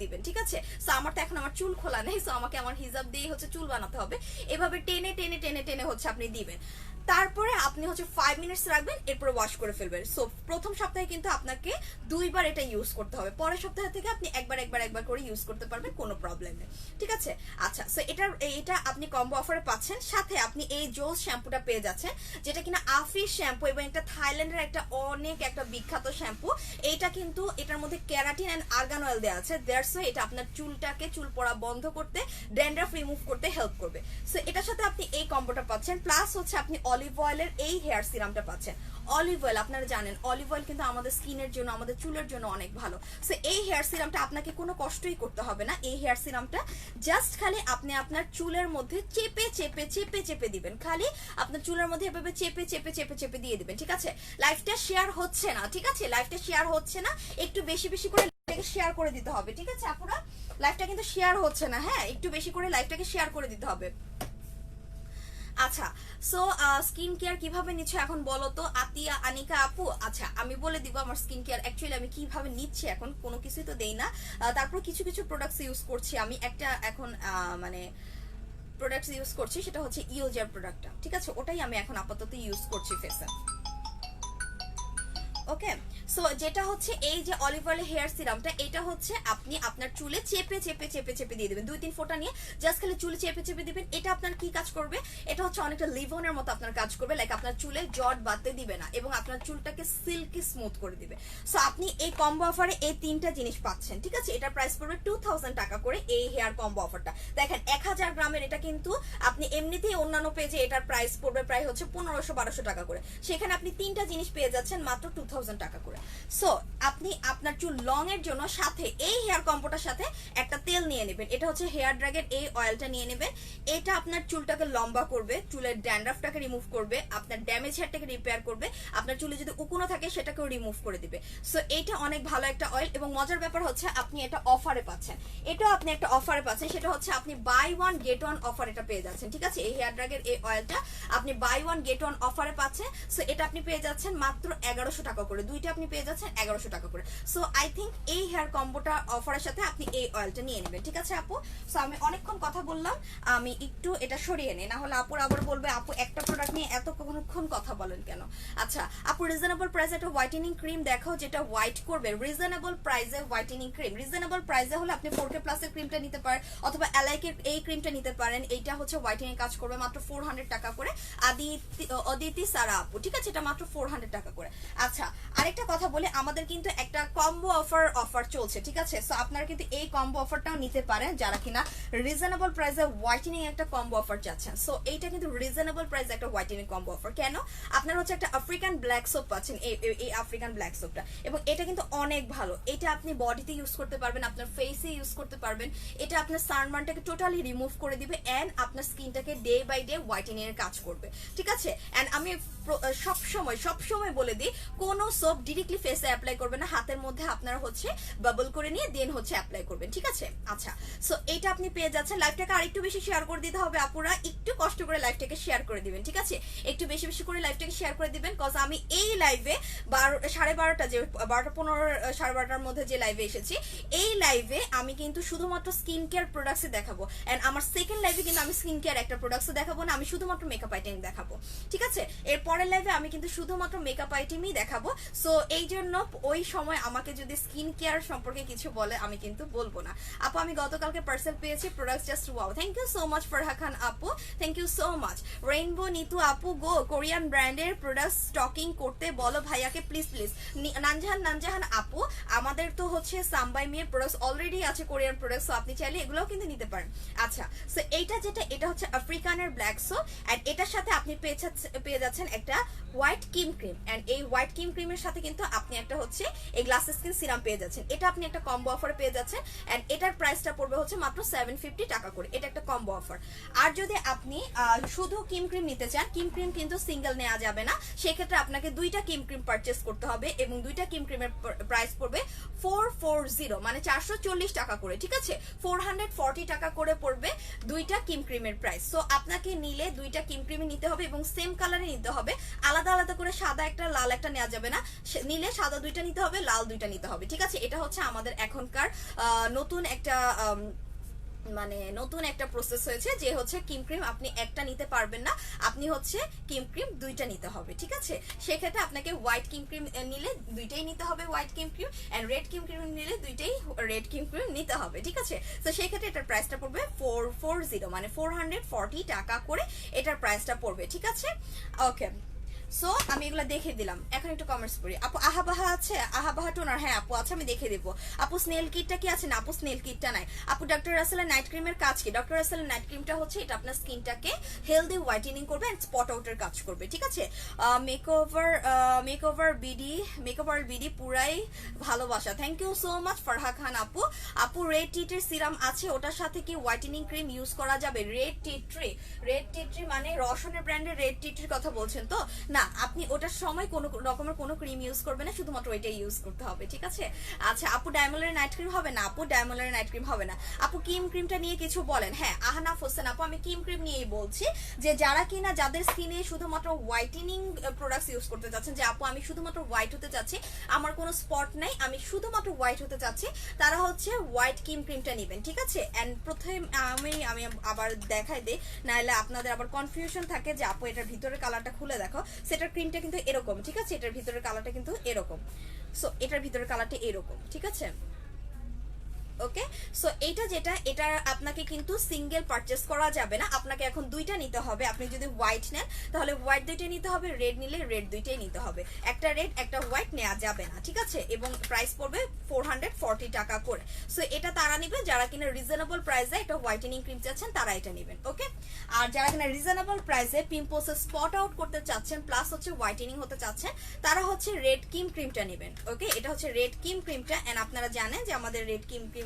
দিবেন, ঠিক আছে। সো আমার তো এখন আমার চুল খোলা নেই, সো আমাকে আমার হিজাব দিয়ে হচ্ছে চুল বানাতে হবে, এভাবে টেনে টেনে টেনে টেনে হচ্ছে আপনি দিবেন। তারপরে আপনি হচ্ছে 5 মিনিটস রাখবেন, এরপর ওয়াশ করে ফেলবেন। সো প্রথম সপ্তাহে কিন্তু আপনাকে 2 বার এটা ইউজ করতে হবে, পরের সপ্তাহ থেকে আপনি একবার করে ইউজ করতে পারবেন, কোনো প্রবলেম নেই, ঠিক আছে। আচ্ছা, সো এটা আপনি কম্বো অফারে পাচ্ছেন, সাথে আপনি এই জোস শ্যাম্পুটা পেয়ে যাচ্ছেন, যেটা কিনা আফিস শ্যাম্পু এবং একটা থাইল্যান্ডের একটা বিখ্যাত শ্যাম্পু। এইটা কিন্তু এটার মধ্যে ক্যারাটিন এন্ড আর্গান অয়েল দেওয়া আছে, দ্যাটস ওয়াই এটা আপনার চুলটাকে চুল পড়া বন্ধ করতে, ড্যান্ড্রাফ রিমুভ করতে হেল্প করবে। সো এটার সাথে আপনি এই কম্বোটা পাচ্ছেন, প্লাস হচ্ছে আপনি অলিভ অয়েলের এই হেয়ার সিরামটা পাচ্ছেন। অলিভ অয়েল আপনারা জানেন অলিভ অয়েল কিন্তু আমাদের স্কিনের জন্য, আমাদের চুলের জন্য অনেক ভালো। সো এই হেয়ার সিরামটা আপনাকে কোনো কষ্টই করতে হবে না। এই হেয়ার সিরামটা জাস্ট খালি আপনি আপনার চুলের মধ্যে চেপে চেপে চেপে চেপে দিবেন, খালি আপনার চুলের মধ্যে এভাবে চেপে চেপে চেপে চেপে দিয়ে দিবেন, ঠিক আছে। লাইফটা শেয়ার হচ্ছে না, ঠিক আছে, লাইফটা শেয়ার হচ্ছে না, একটু বেশি বেশি করে শেয়ার করে দিতে হবে, ঠিক আছে আপুরা। লাইফটা কিন্তু শেয়ার হচ্ছে না, হ্যাঁ, একটু বেশি করে লাইফটাকে শেয়ার করে দিতে হবে। আচ্ছা, সো স্কিন কেয়ার কিভাবে নিচ্ছ এখন বলো তো আতিয়া, আনিকা আপু। আচ্ছা, আমি বলে দিব আমার স্কিন কেয়ার অ্যাকচুয়ালি আমি কিভাবে নিচ্ছি, এখন কোনো কিছুই তো দেই না, তারপর কিছু কিছু প্রোডাক্টস ইউজ করছি আমি। একটা এখন মানে প্রোডাক্টস ইউজ করছি, সেটা হচ্ছে ইওজার প্রোডাক্টটা, ঠিক আছে, ওটাই আমি এখন আপাতত ইউজ করছি ফেসে। ওকে, সো যেটা হচ্ছে এই যে অলিভ অয়েল হেয়ার সিরামটা, এটা হচ্ছে আপনি আপনার চুলে চেপে চেপে চেপে চেপে দিয়ে দিবেন, 2-3 ফোঁটা নিয়ে জাস্ট খালি চুলে চেপে চেপে দিবেন। এটা আপনার কি কাজ করবে, এটা হচ্ছে অনেকটা লিভনের মতো আপনার কাজ করবে, লাইক আপনার চুলে জট বাঁধতে দিবে না এবং আপনার চুলটাকে সিল্কি স্মুথ করে দিবে। সো আপনি এই কম্বো অফারে এই 3টা জিনিস পাচ্ছেন, ঠিক আছে। এটার প্রাইস পড়বে 2000 টাকা করে এই হেয়ার কম্বো অফারটা। দেখেন 1000 গ্রামের, এটা কিন্তু আপনি এমনিতেই অন্যান্য পেজে এটার প্রাইস পড়বে প্রায় হচ্ছে 1500-1200 টাকা করে, সেখানে আপনি 3টা জিনিস পেয়ে যাচ্ছেন মাত্র 2000 টাকা করে। সো আপনি আপনার চুল লং এর জন্য সাথে এই হেয়ার কম্বোটার সাথে একটা তেল নিয়ে নেবেন, এটা হচ্ছে হেয়ার ড্রাগের এই অয়েলটা নিয়ে নেবেন। এটা আপনার চুলটাকে লম্বা করবে, চুলের ড্যান্ড্রাফটাকে রিমুভ করবে, আপনার ড্যামেজ হেয়ারটাকে রিপেয়ার করবে, আপনার চুলে যদি উকুনো থাকে সেটাকেও রিমুভ করে দিবে। সো এইটা অনেক ভালো একটা অয়েল, এবং মজার ব্যাপার হচ্ছে আপনি এটা অফারে পাচ্ছেন, এটা আপনি একটা অফারে পাচ্ছেন, সেটা হচ্ছে আপনি বাই 1 গেট 1 অফার এটা পেয়ে যাচ্ছেন, ঠিক আছে। এই হেয়ার ড্রাগের এই অয়েলটা আপনি বাই 1 গেট 1 অফারে পাচ্ছেন। সো এটা আপনি পেয়ে যাচ্ছেন মাত্র 1100 টাকা করে, দুইটা আপনি পেয়ে যাচ্ছেন 1100 টাকা করে। সো আই থিঙ্ক এই হেয়ার কম্বোটা অফারের সাথে আপনি এই অয়েলটা নিয়ে নেবেন, ঠিক আছে আপু। সো আমি অনেকক্ষণ কথা বললাম, আমি একটু এটা সরিয়ে নিই, না হলে আপুর আবার বলবে আপু একটা প্রোডাক্ট নিয়ে এতক্ষণ কথা বলেন কেন। আচ্ছা আপু, রিজনেবল প্রাইসে একটা হোয়াইটেনিং ক্রিম দেখাও যেটা হোয়াইট করবে। রিজনেবল প্রাইসে হোয়াইটেনিং ক্রিম, রিজনেবল প্রাইসে হলে আপনি 4K প্লাসের ক্রিমটা নিতে পারেন, অথবা অ্যালাইকের এই ক্রিমটা নিতে পারেন। এইটা হচ্ছে হোয়াইটেনিং কাজ করবে মাত্র 400 টাকা করে, অদিতি সারা আপু, ঠিক আছে, এটা মাত্র 400 টাকা করে। আচ্ছা আরেকটা কথা বলে, আমাদের কিন্তু একটা কম্বো অফার চলছে, ঠিক আছে। সো আপনারা কিন্তু এই কম্বো অফারটাও নিতে পারেন যারা কিনা রিজনেবল প্রাইসে হোয়াইটেনিং একটা কম্বো অফার চাচ্ছেন। সো এইটা কিন্তু রিজনেবল প্রাইসে একটা হোয়াইটেনিং কম্বো অফার। কেন, আপনারা হচ্ছে একটা আফ্রিকান ব্ল্যাক সোপ পাচ্ছেন, এই আফ্রিকান ব্ল্যাক সোপটা, এবং এটা কিন্তু অনেক ভালো। এটা আপনি বডিতে ইউজ করতে পারবেন, আপনার ফেসে ইউজ করতে পারবেন, এটা আপনার সানবার্নটাকে টোটালি রিমুভ করে দিবে, এন্ড আপনার স্কিনটাকে ডে বাই ডে হোয়াইটেনিং এর কাজ করবে, ঠিক আছে। এন্ড আমি সবসময় বলে দিই, কোনো সোপ ডিরেক্টলি ফেসে অ্যাপ্লাই করবেন না, হাতের মধ্যে আপনারা হচ্ছে বাবল করে নিয়ে দেন হচ্ছে অ্যাপ্লাই করবেন, ঠিক আছে। আচ্ছা, সো এটা আপনি পেয়ে যাচ্ছেন। লাইভটাকে আরেকটু বেশি শেয়ার করে দিতে হবে আপুরা, একটু কষ্ট করে লাইভটাকে শেয়ার করে দিবেন, ঠিক আছে, একটু বেশি বেশি করে লাইভটাকে শেয়ার করে দিবেন। কজ আমি এই লাইভে 12:30 যে 12:15 12:30টার মধ্যে যে লাইভে এসেছি, এই লাইভে আমি কিন্তু শুধুমাত্র স্কিন কেয়ার প্রোডাক্টসই দেখাবো, এন্ড আমার সেকেন্ড লাইভে কিন্তু আমি স্কিন কেয়ার একটা প্রোডাক্টসও দেখাবো না, আমি শুধুমাত্র মেকআপ আইটেম দেখাবো, ঠিক আছে। এরপর পরের লাইভে আমি কিন্তু শুধুমাত্র মেকআপ আইটেমই দেখাবো। সো এই জন্য ওই সময় আমাকে যদি স্কিন কেয়ার সম্পর্কে কিছু বলে আমি কিন্তু বলবো না। আপু আমি গতকালকে পার্সেল পেয়েছি, product just wow. Thank you so much Farha Khan আপু, thank you so much. Rainbow Nitu আপু গো কোরিয়ান ব্র্যান্ডের প্রোডাক্ট স্টকিং করতে বলো ভাইয়াকে প্লিজ প্লিজ। নানজাহান আপু আমাদের তো হচ্ছে সাম্বাই মিয়ের প্রোডাক্টস অলরেডি আছে কোরিয়ান প্রোডাক্ট, সো আপনি চাইলে এগুলোও কিন্তু নিতে পারেন। আচ্ছা সো এইটা যেটা এটা হচ্ছে আফ্রিকানের ব্ল্যাক সো, এন্ড এটার সাথে আপনি পেয়ে যাচ্ছেন একটা হোয়াইট ক্রিম এন্ড এই হোয়াইট ক্রিমের সাথে কিন্তু আপনি একটা হচ্ছে এই গ্লাস স্কিন সিরাম পেয়ে যাচ্ছেন। এটা আপনি একটা কম্বো অফারে পেয়ে যাচ্ছেন এন্ড এটার প্রাইসটা পড়বে হচ্ছে মাত্র 750 টাকা করে। এটা একটা কম্বো অফার। আর যদি আপনি শুধু ক্রিম নিতে চান, ক্রিম কিন্তু সিঙ্গেল নেওয়া যাবে না, সেক্ষেত্রে আপনাকে দুইটা ক্রিম পারচেস করতে হবে এবং দুইটা ক্রিমের প্রাইস পড়বে 440 মানে 440 টাকা করে, ঠিক আছে? 440 টাকা করে পড়বে দুইটা ক্রিমের প্রাইস। সো আপনাকে নিলে দুইটা ক্রিম নিতে হবে এবং সেম কালারে নিতে হবে, আলাদা আলাদা করে সাদা একটা লাল একটা নেওয়া যাবে না। নিলে সাদা দুইটা নিতে হবে, লাল দুইটা নিতে হবে, ঠিক আছে? এটা হচ্ছে আমাদের এখনকার নতুন একটা প্রসেস হয়েছে যে হচ্ছে ক্রিম আপনি একটা নিতে পারবেন না, আপনি হচ্ছে ক্রিম দুইটা নিতে হবে, ঠিক আছে? সেক্ষেত্রে আপনাকে হোয়াইট ক্রিম নিলে দুইটাই নিতে হবে white cream and red cream নিলে দুইটাই রেড ক্রিম নিতে হবে, ঠিক আছে? তো সেই ক্ষেত্রে এটার প্রাইসটা পড়বে 440 মানে 440 টাকা করে এটার প্রাইসটা পড়বে, ঠিক আছে? ওকে সো আমি এগুলো দেখে দিলাম। এখন একটু কমেন্টস করি। আপু আহাবাহা আছে? আহাবাহা টোনার হ্যাঁ আপু আছে, আমি দেখে দিব। আপু স্নেল কিটটা কি আছে? না আপু স্নেল কিটটা নাই। আপু ডক্টর রাসেলের নাইট ক্রিমের কাজ কি? ডক্টর রাসেলের নাইট ক্রিমটা হচ্ছে এটা আপনার স্কিনটাকে হেলদি হোয়াইটেনিং করবে এন্ড স্পট আউটের কাজ করবে, ঠিক আছে? মেকওভার বিডি পুরাই ভালোবাসা। Thank you so much Farha Khan আপু। আপু রেড টিটের সিরাম আছে, ওটার সাথে কি হোয়াইটেনিং ক্রিম ইউজ করা যাবে? রেড টিট্রি মানে রসনের ব্র্যান্ডের রেড টিট্রির কথা বলছেন তো? না আপনি ওটার সময় কোনো রকমের কোনো ক্রিম ইউজ করবে না, শুধুমাত্র ওইটাই ইউজ করতে হবে, ঠিক আছে? আচ্ছা আপু ডায়মন্ডের নাইট ক্রিম হবে? না আপু ডায়মন্ডের নাইট ক্রিম হবে না। আপু ক্রিমটা নিয়ে কিছু বলেন। হ্যাঁ আহনাফ হোসেন আপু আমি ক্রিম নিয়েই বলছি, যে যারা কিনা যাদের স্কিনে শুধুমাত্র হোয়াইটেনিং প্রোডাক্টস ইউজ করতে চাচ্ছেন, যে আপু আমি শুধুমাত্র হোয়াইট হতে চাচ্ছি, আমার কোনো স্পট নাই, আমি শুধুমাত্র হোয়াইট হতে চাচ্ছি, তারা হচ্ছে হোয়াইট ক্রিমটা নেবেন, ঠিক আছে? এন্ড প্রথমে আমি আবার দেখাই দিই, নাহলে আপনাদের আবার কনফিউশন থাকে যে আপু এটার ভিতরের কালারটা খুলে দেখো। সেটার ক্রিমটা কিন্তু এরকম, ঠিক আছে? এটার ভিতরের কালারটা কিন্তু এরকম। সো এটার ভিতরের কালারটা এরকম, ঠিক আছে? ওকে সো এইটা যেটা এটা আপনাকে কিন্তু সিঙ্গেল পারচেস করা যাবে না, আপনাকে এখন দুইটা নিতে হবে। আপনি যদি হোয়াইট নেন তাহলে হোয়াইট দুইটাই নিতে হবে, রেড নিলে রেড দুইটাই নিতে হবে, একটা রেড একটা হোয়াইট নেওয়া যাবে না, ঠিক আছে? এবং প্রাইস পড়বে 440 টাকা করে। সো এটা তারা নেবে যারা কিনা রিজনেবল প্রাইসে একটা হোয়াইটেনিং ক্রিম চাচ্ছেন, তারা এটা নেবেন, ওকে? আর যারা কিনা রিজনেবল প্রাইসে পিম্পলস স্পট আউট করতে চাচ্ছেন প্লাস হচ্ছে হোয়াইটেনিং হতে চাচ্ছেন, তারা হচ্ছে রেড ক্রিমটা নেবেন, ওকে? এটা হচ্ছে রেড ক্রিমটা এন্ড আপনারা জানেন যে আমাদের রেড ক্রিমটা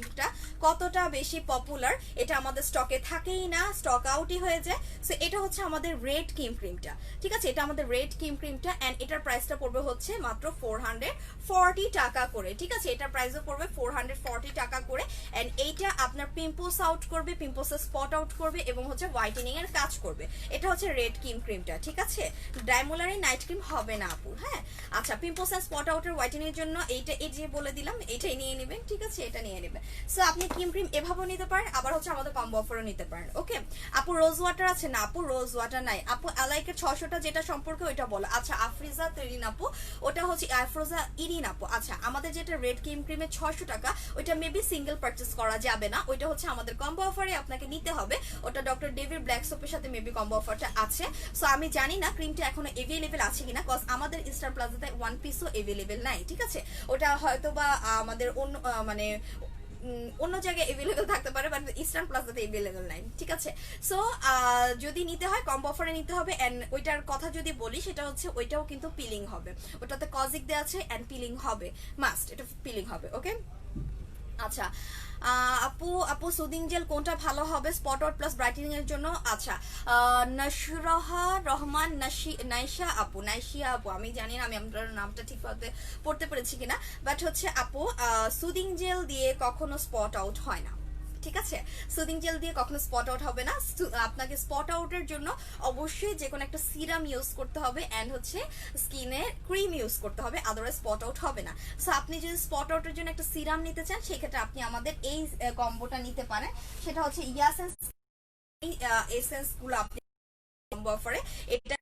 কতটা বেশি পপুলার, এটা আমাদের স্টকে থাকেই না, স্টক আউটই হয়ে যায়। সো এটা হচ্ছে আমাদের রেড ক্রিমটা, ঠিক আছে? এটা আমাদের রেড ক্রিমটা এন্ড এটার প্রাইসটা পড়বে হচ্ছে মাত্র 440 টাকা করে, ঠিক আছে? এটার প্রাইসও পড়বে 440 টাকা করে এন্ড এইটা আপনার পিম্পলস আউট করবে, পিম্পলস স্পট আউট করবে এবং হচ্ছে হোয়াইটেনিং এর কাজ করবে। এটা হচ্ছে রেড ক্রিমটা, ঠিক আছে? ডায়মোলারি নাইট ক্রিম হবে না আপু, হ্যাঁ? আচ্ছা পিম্পলস এন্ড স্পট আউটের হোয়াইটেনিং এর জন্য এইটা এই যে বলে দিলাম, এইটাই নিয়ে নেবেন, ঠিক আছে? এটা নিয়ে নেবেন। সো আপনি ক্রিম এভাবেও নিতে পারেন, আবার হচ্ছে আমাদের কম্বো অফারও নিতে পারেন, ওকে? আপু রোজ ওয়াটার আছে? না আপু রোজ ওয়াটার নাই। আপু অ্যালাইকের 600টা যেটা সম্পর্কে ওইটা বলো। আচ্ছা আফরিজা তরিন আপু ওটা হচ্ছে আফরোজা ইরিন আপু। আচ্ছা আমাদের যেটা রেড ক্রিমের 600 টাকা ওইটা মেবি সিঙ্গেল পারচেস করা যাবে না, ওইটা হচ্ছে আমাদের কম্বো অফারে আপনাকে নিতে হবে। ওটা ডক্টর ডেভিড ব্ল্যাক সোপের সাথে মেবি কম্বো অফারটা আছে। সো আমি জানি না ক্রিমটা এখনো এভেলেবেল আছে কিনা, কজ আমাদের ইস্টার প্লাজাতে ওয়ান পিসও এভেলেবেল নাই, ঠিক আছে? ওটা হয়তো বা আমাদের অন্য অন্য জায়গায় এভেলেবেল থাকতে পারে, বাট ইস্টার্ন প্লাজাতে এভেলেবেল নাই, ঠিক আছে? সো যদি নিতে হয় কম্বো অফারে নিতে হবে এন্ড ওইটার কথা যদি বলি সেটা হচ্ছে ওইটাও কিন্তু পিলিং হবে, ওটাতে কজিক দেওয়া আছে এন্ড পিলিং হবে, মাস্ট এটা পিলিং হবে, ওকে? আচ্ছা আপু সুদিং জেল কোনটা ভালো হবে স্পট আউট প্লাস ব্রাইটেনিং এর জন্য? আচ্ছা নশরহা রহমান নাইশা আপু আমি জানি না আমি আপনার নামটা ঠিকভাবে পড়তে পেরেছি কিনা, বাট হচ্ছে আপু সুদিং জেল দিয়ে কখনো স্পট আউট হয় না, ঠিক আছে? সুদিং জেল দিয়ে কখনো স্পট আউট হবে না। আপনাকে স্পট আউটের জন্য অবশ্যই যে কোনো একটা সিরাম ইউজ করতে হবে এন্ড হচ্ছে স্কিনে ক্রিম ইউজ করতে হবে, আদারওয়াইজ স্পট আউট হবে না। সো আপনি যদি স্পট আউটের জন্য একটা সিরাম নিতে চান সেক্ষেত্রে আপনি আমাদের এই কম্বোটা নিতে পারেন, সেটা হচ্ছে ইয়াসেন্স এসেন্স গুলো আপনি কম্বো অফারে এটা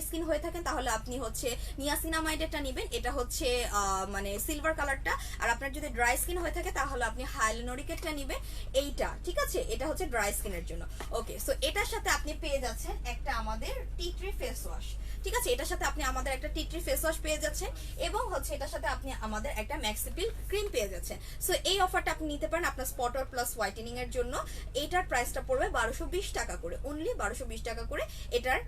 স্কিন হয়ে থাকেন তাহলে আপনি হচ্ছে নিয়াসিনামাইডেরটা নেবেন, এটা হচ্ছে মানে সিলভার কালারটা। আর আপনার যদি ড্রাই স্কিন হয়ে থাকে তাহলে আপনি হাইলোনোরিকেরটা নেবেন, এইটা ঠিক আছে, এটা হচ্ছে ড্রাই স্কিনের জন্য। ওকে, সো এটার সাথে আপনি পেয়ে যাচ্ছেন একটা আমাদের টি ট্রি ফেস ওয়াশ, ঠিক আছে, এটার সাথে আপনি আমাদের একটা টি ট্রি ফেস ওয়াশ পেয়ে যাচ্ছেন এবং হচ্ছে এটার সাথে আপনি আমাদের একটা ম্যাক্সিপিল ক্রিম পেয়ে যাচ্ছেন। সো এই অফারটা আপনি নিতে পারেন আপনার স্পটার প্লাস হোয়াইটেনিং এর জন্য। এইটার প্রাইসটা পড়বে 1220 টাকা করে, অনলি 1220 টাকা করে এটার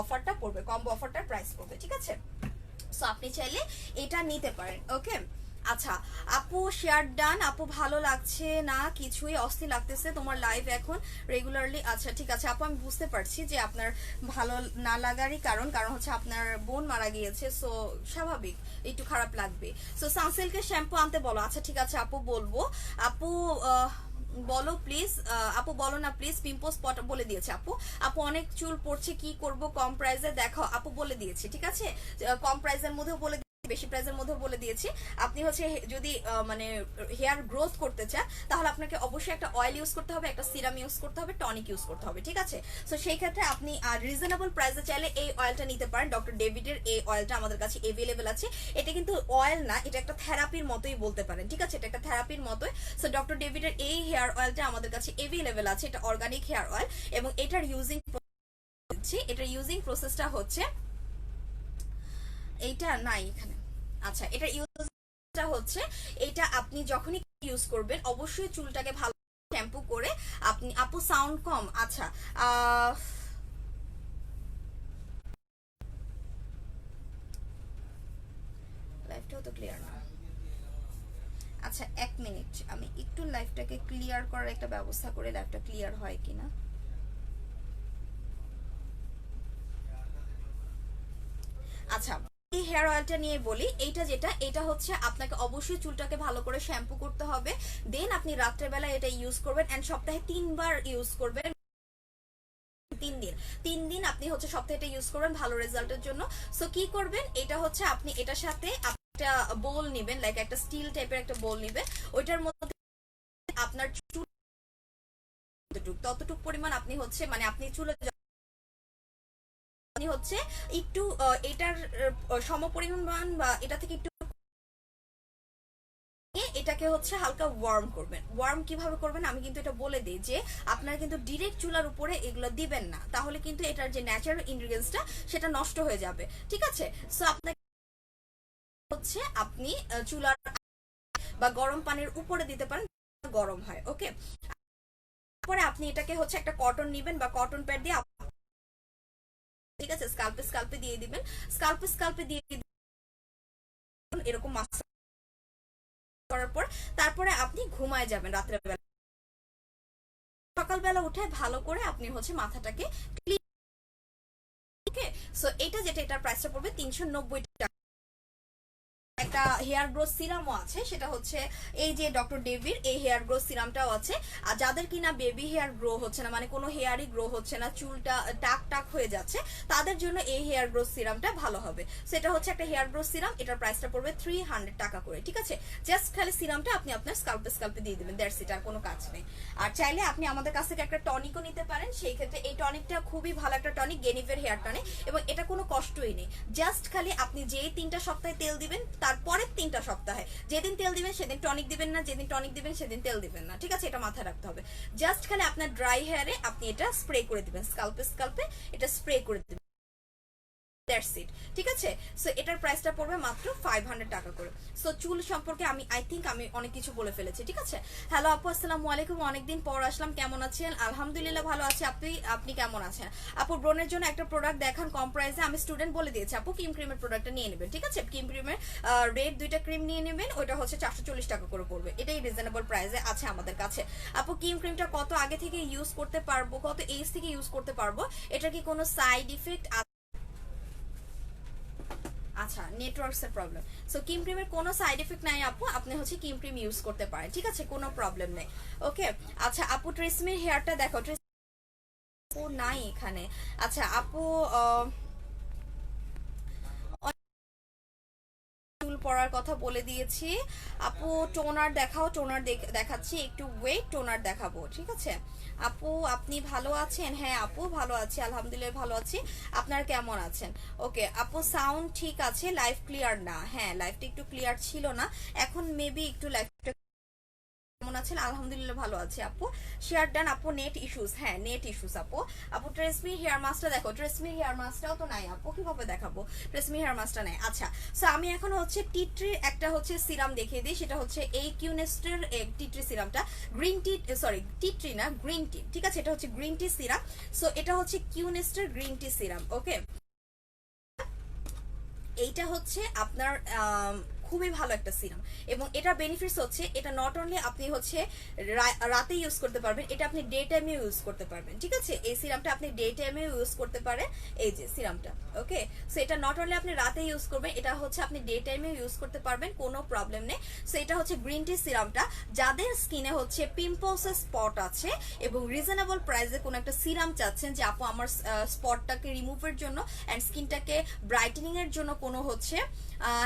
অফারটা পড়বে, কম্বো অফারটার প্রাইস পড়বে, ঠিক আছে। সো আপনি চাইলে এটা নিতে পারেন। ওকে, আচ্ছা আপু শেয়ার ডান। আপু ভালো লাগছে না, কিছুই অস্থির লাগতেছে তোমার লাইভ এখন রেগুলারলি। আচ্ছা ঠিক আছে আপু, আমি বুঝতে পারছি যে আপনার ভালো না লাগারই কারণ হচ্ছে আপনার বোন মারা গিয়েছে, সো স্বাভাবিক একটু খারাপ লাগবে। সো সানসিল্কের শ্যাম্পু আনতে বলো। আচ্ছা ঠিক আছে আপু বলবো। আপু বলো প্লিজ, আপু বলো না প্লিজ, পিম্পল স্পট বলে দিয়েছে আপু। আপু অনেক চুল পড়ছে কি করব, কম প্রাইসে দেখাও। আপু বলে দিয়েছি, ঠিক আছে, কম প্রাইসের মধ্যেও বলে বেশি প্রাইসের মধ্যে বলে দিয়েছি। আপনি হচ্ছে যদি মানে হেয়ার গ্রোথ করতে চান তাহলে আপনাকে অবশ্যই একটা অয়েল ইউজ করতে হবে, একটা সিরাম ইউজ করতে হবে, টনিক ইউজ করতে হবে, ঠিক আছে। সো সেই ক্ষেত্রে আপনি রিজনেবল প্রাইসে চাইলে এই অয়েলটা নিতে পারেন। ডক্টর ডেভিডের এই অয়েলটা আমাদের কাছে এভেলেবেল আছে। এটা কিন্তু অয়েল না, এটা একটা থেরাপির মতোই বলতে পারেন, ঠিক আছে, এটা একটা থেরাপির মতোই। সো ডক্টর ডেভিডের এই হেয়ার অয়েলটা আমাদের কাছে এভেলেবেল আছে, এটা অর্গানিক হেয়ার অয়েল এবং এটার ইউজিং প্রসেসটা হচ্ছে এইটা নাই এখানে। আচ্ছা, এটা ইউজটা হচ্ছে এটা আপনি যখনই ইউজ করবেন অবশ্যই চুলটাকে ভালো শ্যাম্পু করে আপনি। আপু সাউন্ড কম, আচ্ছা লাইভটাও তো ক্লিয়ার না। আচ্ছা এক মিনিট, আমি একটু লাইভটাকে ক্লিয়ার করার একটা ব্যবস্থা করে লাইভটা ক্লিয়ার হয় কিনা। আচ্ছা এই হেয়ার অয়েলটা নিয়ে বলি, এইটা যেটা এটা হচ্ছে আপনাকে অবশ্যই চুলটাকে ভালো করে শ্যাম্পু করতে হবে, দেন আপনি রাত্রেবেলা এটা ইউজ করবেন এন্ড সপ্তাহে 3 বার ইউজ করবেন। 3 দিন আপনি হচ্ছে সপ্তাহে এটা ইউজ করবেন ভালো রেজাল্টের জন্য। সো কি করবেন, এটা হচ্ছে আপনি এটার সাথে একটা বোল নেবেন, লাইক একটা স্টিল টাইপের একটা বোল নেবেন, ওইটার মধ্যে আপনার চুল ততটুকু পরিমাণ আপনি হচ্ছে মানে আপনি চুলে হচ্ছে একটু এটার সমপরিমাণ বা এটা থেকে একটু এটাকে হচ্ছে হালকা ওয়ার্ম করবেন। ওয়ার্ম কিভাবে করবেন আমি কিন্তু এটা বলে দিই যে আপনারা কিন্তু ডিরেক্ট চুলার উপরে এগুলো দিবেন না, তাহলে কিন্তু এটার যে ন্যাচারাল ইনগ্রেডিয়েন্টসটা সেটা নষ্ট হয়ে যাবে, ঠিক আছে। সো আপনাকে হচ্ছে আপনি চুলার বা গরম পানির উপরে দিতে পারেন, গরম হয়। ওকে, তারপরে আপনি এটাকে হচ্ছে একটা কটন নেবেন বা কটন প্যাড দিয়ে, ঠিক আছে, স্কাল্পে দিয়ে দিবেন। স্কাল্পে দিয়ে এরকম মাসাজ করার পর তারপরে আপনি ঘুমায় যাবেন রাত্রেবেলা। সকালবেলা উঠে ভালো করে আপনি হচ্ছে মাথাটাকে ক্লিন। ওকে, সো এটা যেটা এটার প্রাইসটা পড়বে 390 টাকা। একটা হেয়ার গ্রোথ সিরামও আছে, সেটা হচ্ছে এই যে ডক্টর ডেভির এই হেয়ার গ্রোথ সিরামটাও আছে। আর যাদের কিনা বেবি হেয়ার গ্রো হচ্ছে না, মানে কোনো হেয়ারই গ্রো হচ্ছে না, চুলটা টাক হয়ে যাচ্ছে, তাদের জন্য এই হেয়ার গ্রোথ সিরামটা ভালো হবে। সেটা হচ্ছে একটা হেয়ার গ্রোথ সিরাম, এটার প্রাইসটা পড়বে 300 টাকা করে, ঠিক আছে। জাস্ট খালি সিরামটা আপনি আপনার স্কাল্পে দিয়ে দিবেন, দ্যাটস ইট, আর কোনো কাজ নেই। আর চাইলে আপনি আমাদের কাছ থেকে একটা টনিকও নিতে পারেন, সেই ক্ষেত্রে এই টনিকটা খুবই ভালো একটা টনিক, গেনিভের হেয়ার টনিক, এবং এটা কোনো কষ্টই নেই। জাস্ট খালি আপনি যেই 3টা সপ্তাহে তেল দিবেন তারপরের 3টা সপ্তাহে যেদিন তেল দিবেন সেদিন টনিক দিবেন না, যেদিন টনিক দিবেন সেদিন তেল দিবেন না, ঠিক আছে, এটা মাথায় রাখতে হবে। জাস্ট খালি আপনার ড্রাই হেয়ারে আপনি এটা স্প্রে করে দিবেন, স্কাল্পে এটা স্প্রে করে দিবেন, দ্যাটস ইট, ঠিক আছে। সো এটার প্রাইসটা পড়বে মাত্র 500 টাকা করে। সো চুল সম্পর্কে আমি আই থিঙ্ক আমি অনেক কিছু বলে ফেলেছি, ঠিক আছে। হ্যালো আপু, আসসালামু আলাইকুম, অনেকদিন পর আসলাম, কেমন আছেন? আলহামদুলিল্লাহ ভালো আছি, আপনি কেমন আছেন? আপু ব্রনের জন্য একটা প্রোডাক্ট দেখান কম প্রাইসে। আমি স্টুডেন্ট বলে দিয়েছি আপু, কিম ক্রিমের প্রোডাক্টটা নিয়ে নেবেন, ঠিক আছে। কিম ক্রিমের রেড 2টা ক্রিম নিয়ে নেবেন, ওইটা হচ্ছে 440 টাকা করে পড়বে, এটাই রিজনেবল প্রাইসে আছে আমাদের কাছে। আপু কিম ক্রিমটা কত আগে থেকে ইউজ করতে পারবো, কত এজ থেকে ইউজ করতে পারবো, এটা কি কোনো সাইড ইফেক্ট? আচ্ছা, নেটওয়ার্কস এর প্রবলেম। সো কিম ক্রিমের কোনো সাইড এফেক্ট নাই আপু, আপনি হচ্ছে কিম ক্রিম ইউজ করতে পারেন, ঠিক আছে, কোনো প্রবলেম নেই। ওকে, আচ্ছা আপু ট্রেসমির হেয়ারটা দেখো, আপু নাই এখানে। আচ্ছা আপু চুল পরার কথা বলে দিয়েছি। আপু টোনার দেখাও, টোনার দেখাচ্ছি, একটু ওয়েট, টোনার দেখাবো, ঠিক আছে। আপু আপনি ভালো আছেন? হ্যাঁ আপু ভালো আছি, আলহামদুলিল্লাহ ভালো আছি। আপনার কেমন আছেন? ওকে আপু সাউন্ড ঠিক আছে, লাইভ ক্লিয়ার না। হ্যাঁ লাইভটা একটু ক্লিয়ার ছিল না, এখন মেবি একটু লাইভটা কেমন আছেন? আলহামদুলিল্লাহ ভালো আছে আপু। শেয়ার ডান আপু, নেট ইস্যুস, হ্যাঁ নেট ইস্যুস আপু। আপু ট্রেসমি হেয়ার মাস্কটা দেখো, ট্রেসমি হেয়ার মাস্কটাও তো নাই আপু, কিভাবে দেখাবো? ট্রেসমি হেয়ার মাস্কটা নাই। আচ্ছা সো আমি এখন হচ্ছে টিট্রির একটা হচ্ছে সিরাম দেখিয়ে দিই, সেটা হচ্ছে এই কিউনেস্টের টিট্রি সিরামটা, গ্রিন টি, সরি টিট্রি না গ্রিন টি, ঠিক আছে, এটা হচ্ছে গ্রিন টি সিরাম। সো এটা হচ্ছে কিউনেস্টের গ্রিন টি সিরাম। ওকে এইটা হচ্ছে আপনার খুবই ভালো একটা সিরাম, এবং এটার বেনিফিটস হচ্ছে এটা নট অনলি আপনি হচ্ছে রাতে ইউজ করতে পারবেন, এটা আপনি ডে টাইমে ইউজ করতে পারবেন, ঠিক আছে। এই সিরামটা আপনি ডে টাইমে ইউজ করতে পারেন, এই যে সিরামটা। ওকে সো এটা নট অনলি আপনি রাতে ইউজ করবেন, এটা হচ্ছে আপনি ডে টাইমে ইউজ করতে পারবেন, কোনো প্রবলেম নেই। সো এটা হচ্ছে গ্রিন টি সিরামটা, যাদের স্কিনে হচ্ছে পিম্পলসের স্পট আছে এবং রিজনেবল প্রাইসে কোনো একটা সিরাম চাচ্ছেন যে আপু আমার স্পটটাকে রিমুভের জন্য অ্যান্ড স্কিনটাকে ব্রাইটেনিং এর জন্য কোনো হচ্ছে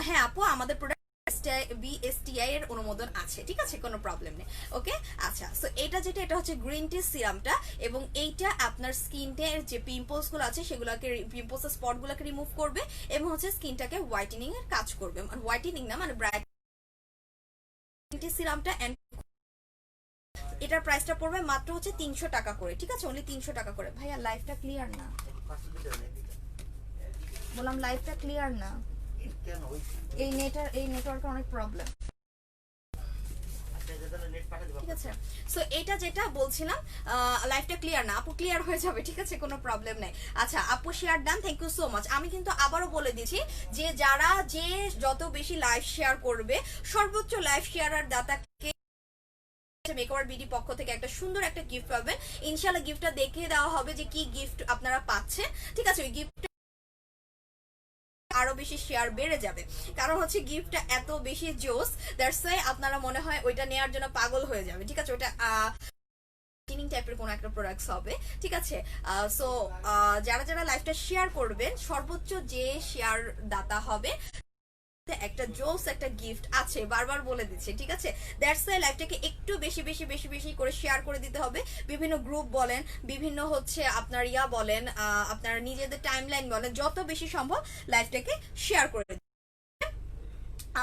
হ্যাঁ আপু আমাদের বিএসটিআই এর অনুমোদন আছে, ঠিক আছে, কোনো প্রবলেম নেই। ওকে আচ্ছা সো এটা যেটা, এটা হচ্ছে গ্রিন টি সিরামটা, এবং এইটা আপনার স্কিনের যে পিম্পলস গুলো আছে সেগুলোকে, পিম্পলস স্পট গুলোকে রিমুভ করবে এবং হচ্ছে স্কিনটাকে হোয়াইটেনিং এর কাজ করবে, মানে হোয়াইটেনিং না মানে ব্রাইট টি সিরামটা। এন্ড এটার প্রাইসটা পড়বে মাত্র হচ্ছে 300 টাকা করে, ঠিক আছে, অনলি 300 টাকা করে। ভাইয়া লাইভটা ক্লিয়ার না, বললাম লাইভটা ক্লিয়ার না, এই নেটওয়ার্কে অনেক প্রবলেম, ঠিক আছে। সো এটা যেটা বলছিলাম, লাইভটা ক্লিয়ার না আপু, ক্লিয়ার হয়ে যাবে, ঠিক আছে, কোনো প্রবলেম নাই। আচ্ছা আপু share done, thank you so much. আমি কিন্তু আবারও বলে দিচ্ছি যে যারা যে যত বেশি লাইভ শেয়ার করবে, সর্বোচ্চ লাইভ শেয়ারার দাতাকে মেকওভার বিডি পক্ষ থেকে একটা সুন্দর একটা গিফট পাবেন ইনশাআল্লাহ। গিফটটা দেখিয়ে দেওয়া হবে যে কি গিফট আপনারা পাচ্ছেন, ঠিক আছে। ওই গিফট আরো বেশি শেয়ার বেড়ে যাবে, কারণ হচ্ছে গিফটটা এত বেশি জোস, দ্যাটস ওয়াই আপনারা মনে হয় ওইটা নেওয়ার জন্য পাগল হয়ে যাবে, ঠিক আছে। ওটা টাইপের কোন একটা প্রোডাক্টস হবে, ঠিক আছে। সো যারা যারা লাইভটা শেয়ার করবেন, সর্বোচ্চ যে শেয়ার দাতা হবে একটা জোস একটা গিফট আছে, বারবার বলে দিচ্ছে, ঠিক আছে। দ্যাটস ওয়াই লাইভটাকে একটু বেশি বেশি বেশি বেশি করে শেয়ার করে দিতে হবে, বিভিন্ন গ্রুপ বলেন, বিভিন্ন হচ্ছে আপনার ইয়া বলেন, আপনার নিজেদের টাইমলাইন বলেন, যত বেশি সম্ভব লাইভটাকে শেয়ার করে।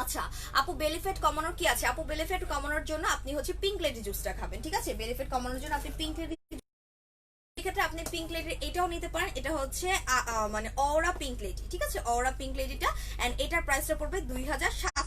আচ্ছা আপু বেলিফেট কমানোর কি আছে? আপু বেলিফেট কমানোর জন্য আপনি হচ্ছে পিঙ্ক লেডি জুসটা খাবেন, ঠিক আছে। বেলিফেট কমানোর জন্য আপনি পিঙ্ক লেডি, এক্ষেত্রে আপনি পিঙ্ক লেডি এটাও নিতে পারেন, এটা হচ্ছে মানে অরা পিঙ্ক লেডি, ঠিক আছে, অরা পিঙ্ক লেডিটা। এন্ড এটার প্রাইসটা পড়বে 2007,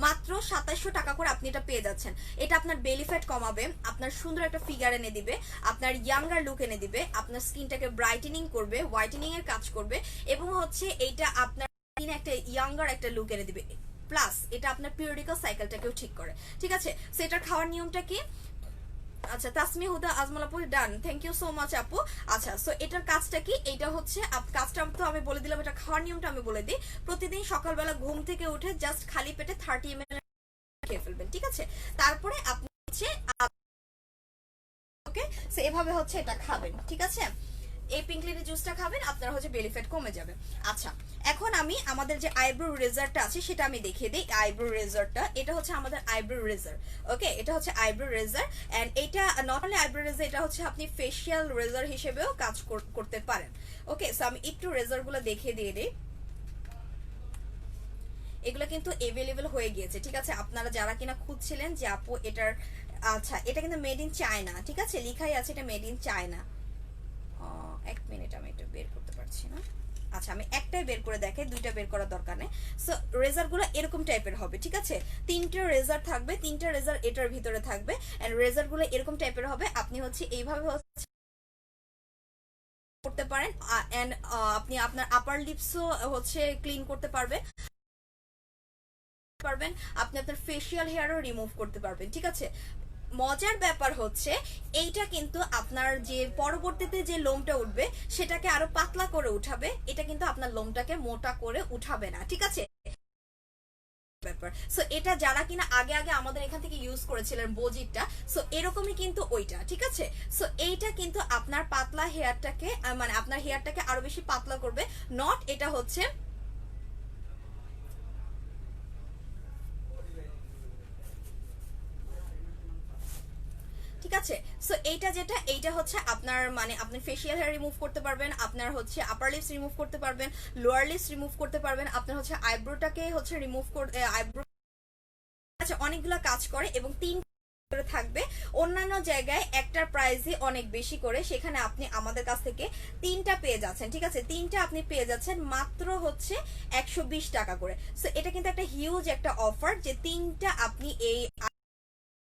মাত্র 2700 টাকা করে আপনি এটা পেয়ে যাচ্ছেন। এটা আপনার বেলি ফ্যাট কমাবে, আপনার সুন্দর একটা ফিগার এনে দিবে, আপনার ইয়াঙ্গার লুক এনে দিবে, আপনার স্কিনটাকে ব্রাইটেনিং করবে, হোয়াইটেনিং এর কাজ করবে, এবং হচ্ছে এইটা আপনার স্কিনে একটা ইয়াঙ্গার একটা লুক এনে দিবে। প্লাস এটা আপনার পিরিয়ডিক্যাল সাইকেলটাকেও ঠিক করে, ঠিক আছে। সো এটার খাওয়ার নিয়মটা কি? আচ্ছা তাসমি হুদা আজমালাপুর ডান, থ্যাংক ইউ সো মাচ আপু। আচ্ছা সো এটার কাজটা কি? এটা হচ্ছে কাজটা তো আমি বলে দিলাম, এটা খাওয়ার নিয়মটা আমি বলে দিই। প্রতিদিন সকালবেলা ঘুম থেকে উঠে জাস্ট খালি পেটে 30 ml খেয়ে ফেলবেন, ঠিক আছে। তারপরে আপনি হচ্ছে ওকে সো এভাবে হচ্ছে এটা খাবেন, ঠিক আছে। এই পিঙ্ক লেডি জুসটা খাবেন, আপনার হচ্ছে বেলি ফ্যাট কমে যাবে। আচ্ছা এখন আমি আমাদের যে আইব্রো রেজারটা আছে সেটা আমি দেখিয়ে দিই। আইব্রো রেজারটা, এটা হচ্ছে আমাদের আইব্রো রেজার। ওকে এটা হচ্ছে আইব্রো রেজার, এন্ড এটা নট অনলি আইব্রো রেজার, এটা হচ্ছে আপনি ফেশিয়াল রেজার হিসেবেও কাজ করতে পারেন। ওকে সো আমি একটু রেজার গুলো দেখিয়ে দিয়ে দিই। এগুলো কিন্তু এভেলেবেল হয়ে গিয়েছে, ঠিক আছে। আপনারা যারা কিনা খুঁজছিলেন যে আপু এটার, আচ্ছা এটা কিন্তু মেড ইন চায়না, ঠিক আছে, লেখাই আছে এটা মেড ইন চায়না। এক মিনিট আমি এটা বের করতে পারছি না। আচ্ছা আমি একটাই বের করে দেখাই, দুইটা বের করার দরকার নেই। সো রেজার গুলো এরকম টাইপের হবে, ঠিক আছে। 3টে রেজার থাকবে, 3টে রেজার এটার ভিতরে থাকবে, এন্ড রেজার গুলো এরকম টাইপের হবে। আপনি হচ্ছে এইভাবে করতে পারেন, এন্ড আপনি আপনার আপার লিপসও হচ্ছে ক্লিন করতে পারবেন, আপনি আপনার ফেশিয়াল হেয়ারও রিমুভ করতে পারবেন, ঠিক আছে। মজার ব্যাপার হচ্ছে এইটা কিন্তু আপনার যে পরবর্তীতে যে লোমটা উঠবে সেটাকে আরো পাতলা করে উঠাবে, এটা কিন্তু আপনার লোমটাকে মোটা করে উঠাবে না, ঠিক আছে। ব্যাপার সো এটা যারা কিনা আগে আগে আমাদের এখান থেকে ইউজ করেছিলেন বোজিটটা, সো এরকমই কিন্তু ওইটা, ঠিক আছে। সো এইটা কিন্তু আপনার পাতলা হেয়ারটাকে মানে আপনার হেয়ারটাকে আরো বেশি পাতলা করবে, নট এটা হচ্ছে আছে। সো এইটা হচ্ছে আপনার মানে আপনি ফেশিয়াল হেয়ার রিমুভ করতে পারবেন, আপনার হচ্ছে আপার লিপস রিমুভ করতে পারবেন, লোয়ার লিপস রিমুভ করতে পারবেন, আপনার হচ্ছে আইব্রোটাকে হচ্ছে রিমুভ করতে আইব্রো আচ্ছা অনেকগুলো কাজ করে এবং 3 থাকবে। অন্যান্য জায়গায় একটার প্রাইসই অনেক বেশি করে, সেখানে আপনি আমাদের কাছ থেকে 3টা পেয়ে যাচ্ছেন। ঠিক আছে, 3টা আপনি পেয়ে যাচ্ছেন মাত্র হচ্ছে 120 টাকা করে। সো এটা কিন্তু একটা হিউজ একটা অফার যে 3টা আপনি এই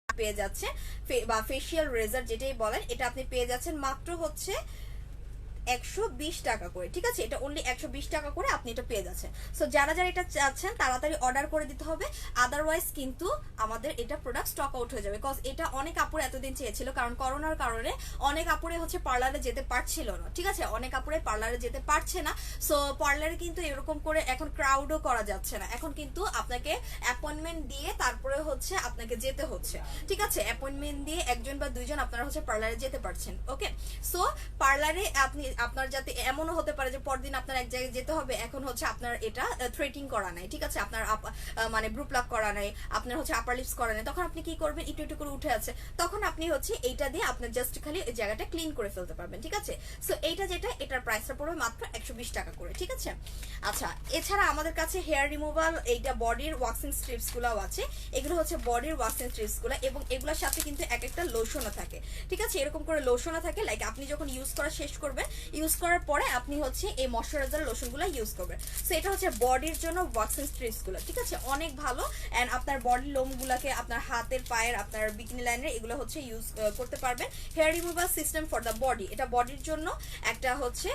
পেয়ে যাচ্ছেন বা ফেশিয়াল রেজার যেটাই বলেন, এটা আপনি পেয়ে যাচ্ছেন মাত্র হচ্ছে 120 টাকা করে। ঠিক আছে, এটা অনলি 120 টাকা করে আপনি এটা পেয়ে যাচ্ছেন। সো যারা যারা এটা চাচ্ছেন তাড়াতাড়ি অর্ডার করে দিতে হবে, আদারওয়াইজ কিন্তু আমাদের এটা প্রোডাক্ট স্টক আউট হয়ে যাবে। বিকজ এটা অনেক আপুরে এতদিন চেয়েছিল, কারণ করোনার কারণে অনেক আপুরে হচ্ছে পার্লারে যেতে পারছিল না। ঠিক আছে, অনেক আপুরে পার্লারে যেতে পারছে না। সো পার্লারে কিন্তু এরকম করে এখন ক্রাউডও করা যাচ্ছে না, এখন কিন্তু আপনাকে অ্যাপয়েন্টমেন্ট দিয়ে তারপরে হচ্ছে আপনাকে যেতে হচ্ছে। ঠিক আছে, অ্যাপয়েন্টমেন্ট দিয়ে একজন বা দুইজন আপনারা হচ্ছে পার্লারে যেতে পারছেন। ওকে, সো পার্লারে আপনি আপনার যাতে এমনও হতে পারে যে পরদিন আপনার এক জায়গায় যেতে হবে, এখন হচ্ছে আপনার এটা থ্রেটিং করা নাই, ঠিক আছে, আপনার মানে ব্রু প্লাক করা নাই, আপনার হচ্ছে আপার লিপস করা নাই, তখন আপনি কি করবেন, একটু একটু করে উঠে আছে, তখন আপনি হচ্ছে এইটা দিয়ে আপনার জাস্ট খালি এই জায়গাটা ক্লিন করে ফেলতে পারবেন। ঠিক আছে, সো এইটা এটার প্রাইসটা পড়বে মাত্র 120 টাকা করে। ঠিক আছে, আচ্ছা এছাড়া আমাদের কাছে হেয়ার রিমুভাল এইটা বডির ওয়াক্সিং স্ট্রিপস গুলাও আছে। এগুলো হচ্ছে বডির ওয়াক্সিং স্ট্রিপস গুলো এবং এগুলোর সাথে কিন্তু এক একটা লোশনও থাকে। ঠিক আছে, এরকম করে লোশনও থাকে, লাইক আপনি যখন ইউজ করা শেষ করবেন, ইউজ করার পরে আপনি হচ্ছে এই ময়শ্চারাইজার লোশনগুলো ইউজ করবেন। সো এটা হচ্ছে বডির জন্য ওয়াক্সিং স্ট্রিপস গুলো। ঠিক আছে, অনেক ভালো, এন্ড আপনার বডির লোমগুলোকে আপনার হাতের পায়ের আপনার বিকিনি লাইনের এগুলো হচ্ছে ইউজ করতে পারবেন। Hair removal system for the body, এটা বডির জন্য একটা হচ্ছে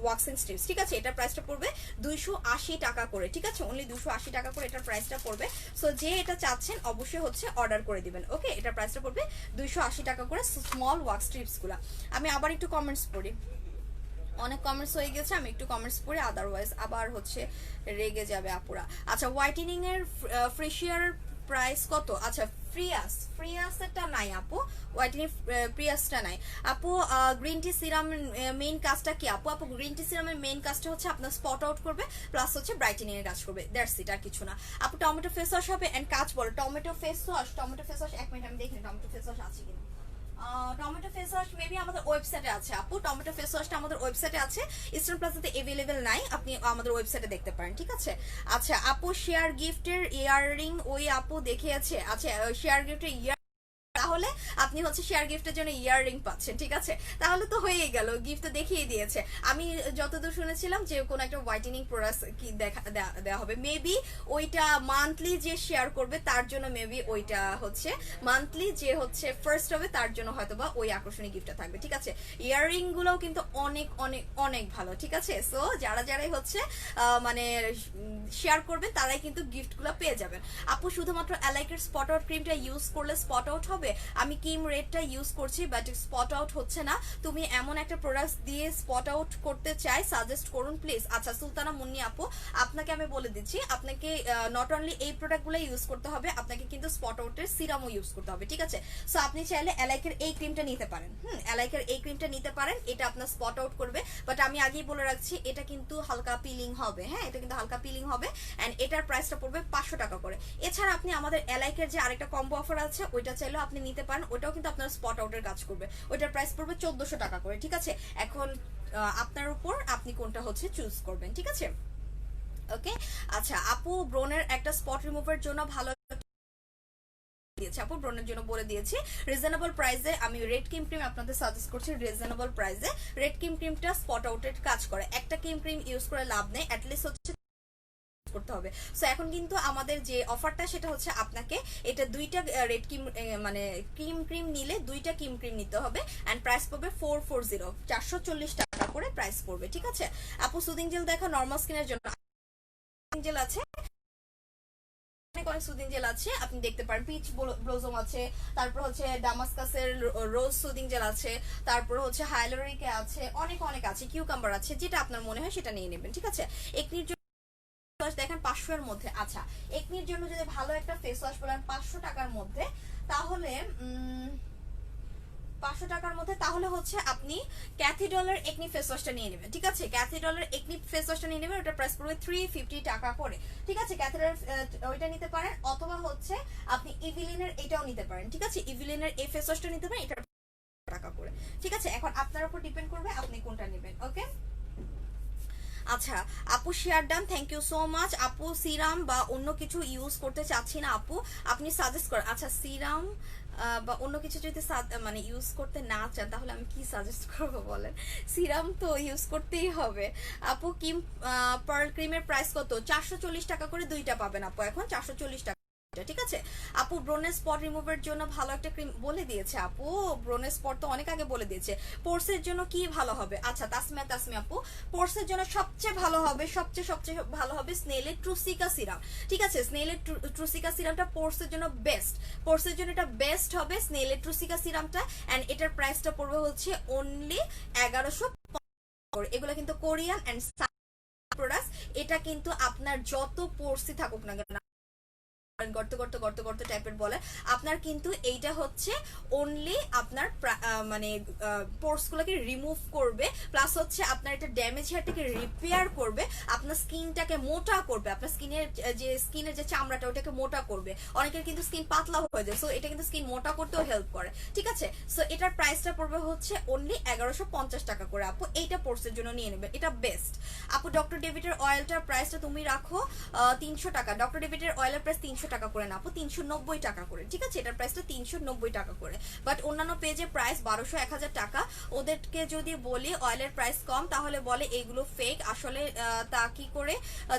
ওয়াক্সিং স্ট্রিপস। ঠিক আছে, এটার প্রাইসটা পড়বে 280 টাকা করে। ঠিক আছে, অনলি 280 টাকা করে এটার প্রাইসটা পড়বে। সো যে এটা চাচ্ছেন অবশ্যই হচ্ছে অর্ডার করে দিবেন। ওকে, এটার প্রাইসটা পড়বে 280 টাকা করে স্মল ওয়াক্স স্ট্রিপস গুলা। আমি আবার একটু কমেন্টস পড়ি, অনেক কমেন্টস হয়ে গেছে, আমি একটু কমেন্টস পড়ে, আদারওয়াইজ আবার হচ্ছে রেগে যাবে আপুরা। আচ্ছা, হোয়াইটেনিং এর ফ্রেশিয়ার প্রাইস কত? আচ্ছা, ফ্রিয়াসটা নাই আপু, হোয়াইটেনিং প্রিয়াসটা নাই আপু। গ্রিন টি সিরাম মেইন কাজটা কি আপু? আপু গ্রিন টি সিরামের মেইন কাজটা হচ্ছে আপনার স্পট আউট করবে, প্লাস হচ্ছে ব্রাইটেনিং এর কাজ করবে, দ্যাটস ইট, আর কিছু না আপু। টমেটো ফেস ওয়াশ হবে এন্ড কাজ বলো টমেটো ফেস ওয়াশ 1 মিনিট আমি দেখি টমেটো ফেস ওয়াশ আছে কিনা। টমেটো ফেস ওয়াশ মেবি আমাদের ওয়েবসাইটে আছে আপু, টমেটো ফেস ওয়াশটা আমাদের ওয়েবসাইটে আছে, ইস্টার্ন প্লাজাতে अवेलेबल নাই, আপনি আমাদের ওয়েবসাইটে দেখতে পারেন। ঠিক আছে, আচ্ছা আপু শেয়ার গিফটের ইয়াররিং ওই আপু দেখিয়েছে। আচ্ছা শেয়ার গিফটের ইয়ার, তাহলে আপনি হচ্ছে শেয়ার গিফটের জন্য ইয়াররিং পাচ্ছেন। ঠিক আছে, তাহলে তো হয়েই গেল, গিফট তো দেখিয়ে দিয়েছে। আমি যতদূর শুনেছিলাম যে কোনো একটা হোয়াইটেনিং প্রোডাক্ট কি দেওয়া হবে, মেবি ওইটা মান্থলি যে শেয়ার করবে তার জন্য, মেবি ওইটা হচ্ছে মান্থলি যে হচ্ছে ফার্স্ট হবে তার জন্য হয়তো বা ওই আকর্ষণীয় গিফটটা থাকবে। ঠিক আছে, ইয়াররিং গুলোও কিন্তু অনেক অনেক অনেক ভালো। ঠিক আছে, সো যারাই হচ্ছে মানে শেয়ার করবেন তারাই কিন্তু গিফট গুলো পেয়ে যাবেন। আপু শুধুমাত্র অ্যালাইকের স্পট আউট ক্রিমটা ইউজ করলে স্পট আউট হবে? আমি ক্রিম রেডটা ইউজ করছি বাট স্পট আউট হচ্ছে না, তুমি এমন একটা প্রোডাক্ট দিয়ে স্পট আউট করতে চাই, সাজেস্ট করুন প্লিজ। আচ্ছা সুলতানা মুন্নি আপু, আপনাকে আমি বলে দিচ্ছি, আপনাকে নট অনলি এই প্রোডাক্টগুলো ইউজ করতে হবে, আপনাকে কিন্তু স্পট আউটের সিরামও ইউজ করতে হবে। ঠিক আছে, সো আপনি চাইলে অ্যালাইকের এই ক্রিমটা নিতে পারেন, অ্যালাইকের এই ক্রিমটা নিতে পারেন, এটা আপনার স্পট আউট করবে। বাট আমি আগেই বলে রাখছি এটা কিন্তু হালকা পিলিং হবে, হ্যাঁ এটা কিন্তু হালকা পিলিং হবে, এন্ড এটার প্রাইসটা পড়বে 500 টাকা করে। এছাড়া আপনি আমাদের অ্যালাইকের যে আরেকটা কম্বো অফার আছে ওইটা চাইলেও আপনি নিতে পারেন, ওইটাও কিন্তু আপনার স্পট আউটের কাজ করবে, ওইটার প্রাইস পড়বে 1400 টাকা করে। ঠিক আছে, এখন আপনার উপর আপনি কোনটা হচ্ছে চুজ করবেন। ঠিক আছে, ওকে। আচ্ছা আপু ব্রনের একটা স্পট রিমুভার জন্য ভালো দিয়েছে আপু, ব্রনের জন্য বলে দিয়েছি রিজনেবল প্রাইসে, আমি রেড ক্রিম আপনাদের সাজেস্ট করছি রিজনেবল প্রাইসে। রেড ক্রিমটা স্পট আউটের কাজ করে, একটা ক্রিম ইউজ করে লাভ নেই, অ্যাটলিস্ট হচ্ছে করতে হবে। সো এখন কিন্তু আমাদের যে অফারটা সেটা হচ্ছে আপনাকে এটা দুইটা রেড ক্রিম মানে ক্রিম নিলে দুইটা ক্রিম নিতে হবে, এন্ড প্রাইস পড়বে 440 440 টাকা করে প্রাইস পড়বে। ঠিক আছে আপু, সুদিং জেল দেখো নরমাল স্কিনের জন্য জেল আছে, অনেক সুদিং জেল আছে, আপনি দেখতে পারেন পিচ ব্লজম আছে, তারপর হচ্ছে ডামাস্কাসের রোজ সুদিং জেল আছে, তারপর হচ্ছে হাইলোরিক আছে, অনেক আছে, কিউকাম্বার আছে, যেটা আপনার মনে হয় সেটা নিয়ে নেবেন। ঠিক আছে, একনির দেখেন 500 এর মধ্যে। আচ্ছা একনির জন্য যদি ভালো একটা ফেস ওয়াশ বলেন 500 টাকার মধ্যে, তাহলে 500 টাকার মধ্যে তাহলে হচ্ছে আপনি ক্যাথিডলের একনি ফেস ওয়াশটা নিয়ে নেবেন। ঠিক আছে, ক্যাথিডলের একনি ফেস ওয়াশটা নিয়ে নেবেন, ওটা প্রাইস পড়বে 350 টাকা করে। ঠিক আছে, ক্যাথিডল ওইটা নিতে পারেন, অথবা হচ্ছে আপনি ইভিলিনের এটাও নিতে পারেন, ঠিক আছে, ইভিলিনের এই ফেস ওয়াশটা নিতে পারেন, এটা টাকা করে, ঠিক আছে। এখন আপনার উপর ডিপেন্ড করবে আপনি কোনটা নেবেন। ওকে, আচ্ছা আপু share done, thank you so much. আপু সিরাম বা অন্য কিছু ইউজ করতে চাচ্ছি না আপু, আপনি সাজেস্ট করেন। আচ্ছা সিরাম বা অন্য কিছু যদি মানে ইউজ করতে না চান তাহলে আমি কি সাজেস্ট করবো বলেন, সিরাম তো ইউজ করতেই হবে। আপু কিম পার্ল ক্রিমের প্রাইস কত? 440 টাকা করে দুইটা পাবেন আপু, এখন 440 টাকা, ঠিক আছে। আপু ব্রোনের স্পট রিমুভের জন্য ভালো একটা ক্রিম বলে দিয়েছে আপু, ব্রোনের স্পট তো অনেক আগে বলে দিয়েছে। পোর্সের জন্য কি ভালো হবে? আচ্ছা তাসমিয়া আপু, পোর্সের জন্য সবচেয়ে ভালো হবে, সবচেয়ে ভালো হবে স্নেলের ট্রুসিকা সিরাম, ঠিক আছে। স্নেলের ট্রুসিকা সিরামটা পোর্সের জন্য বেস্ট, পোর্সের জন্য এটা বেস্ট হবে স্নেলের ট্রুসিকা সিরামটা। এন্ড এটার প্রাইসটা পড়বে হচ্ছে অনলি 1100। এগুলো কিন্তু কোরিয়ান এন্ড প্রোডাক্টস, এটা কিন্তু আপনার যত পোর্সই থাকুক না কেন, গর্ত গর্ত গর্ত গর্ত টাইপের বলে, আপনার কিন্তু এইটা হচ্ছে অনলি আপনার মানে পোর্স গুলোকে রিমুভ করবে, প্লাস হচ্ছে আপনার এটা ড্যামেজ হেয়ারটাকে রিপেয়ার করবে, আপনার স্কিনটাকে মোটা করবে, আপনার স্কিনের যে চামড়াটা ওটাকে মোটা করবে। অনেকের কিন্তু স্কিন পাতলা হয়ে যায়, সো এটা কিন্তু স্কিন মোটা করতেও হেল্প করে, ঠিক আছে। সো এটার প্রাইসটা পড়বে হচ্ছে অনলি 1150 টাকা করে আপু, এইটা পোর্সের জন্য নিয়ে নেবেন, এটা বেস্ট আপু। ডক্টর ডেভিডের অয়েলটার প্রাইসটা তুমি রাখো 300 টাকা, ডক্টর ডেভিডের অয়েলের প্রাইস 300 টাকা করে না আপু, 390 টাকা করে, ঠিক আছে। এটার প্রাইসটা 390 টাকা করে, বাট অন্যান্য পেজে প্রাইস 1200-1000 টাকা। ওদেরকে যদি বলি অয়েলের প্রাইস কম, তাহলে বলে এইগুলো ফেক, আসলে তা কি করে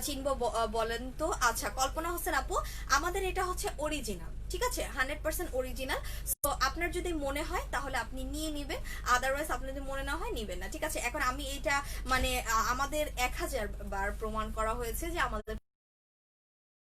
চিনবো বলেন তো? আচ্ছা কল্পনা হোসেন আপু, আমাদের এটা হচ্ছে অরিজিনাল, ঠিক আছে, 100% অরিজিনাল। তো আপনার যদি মনে হয় তাহলে আপনি নিয়ে নেবেন, আদারওয়াইজ আপনার যদি মনে না হয় নিবেন না, ঠিক আছে। এখন আমি এইটা মানে আমাদের 1000 বার প্রমাণ করা হয়েছে যে আমাদের,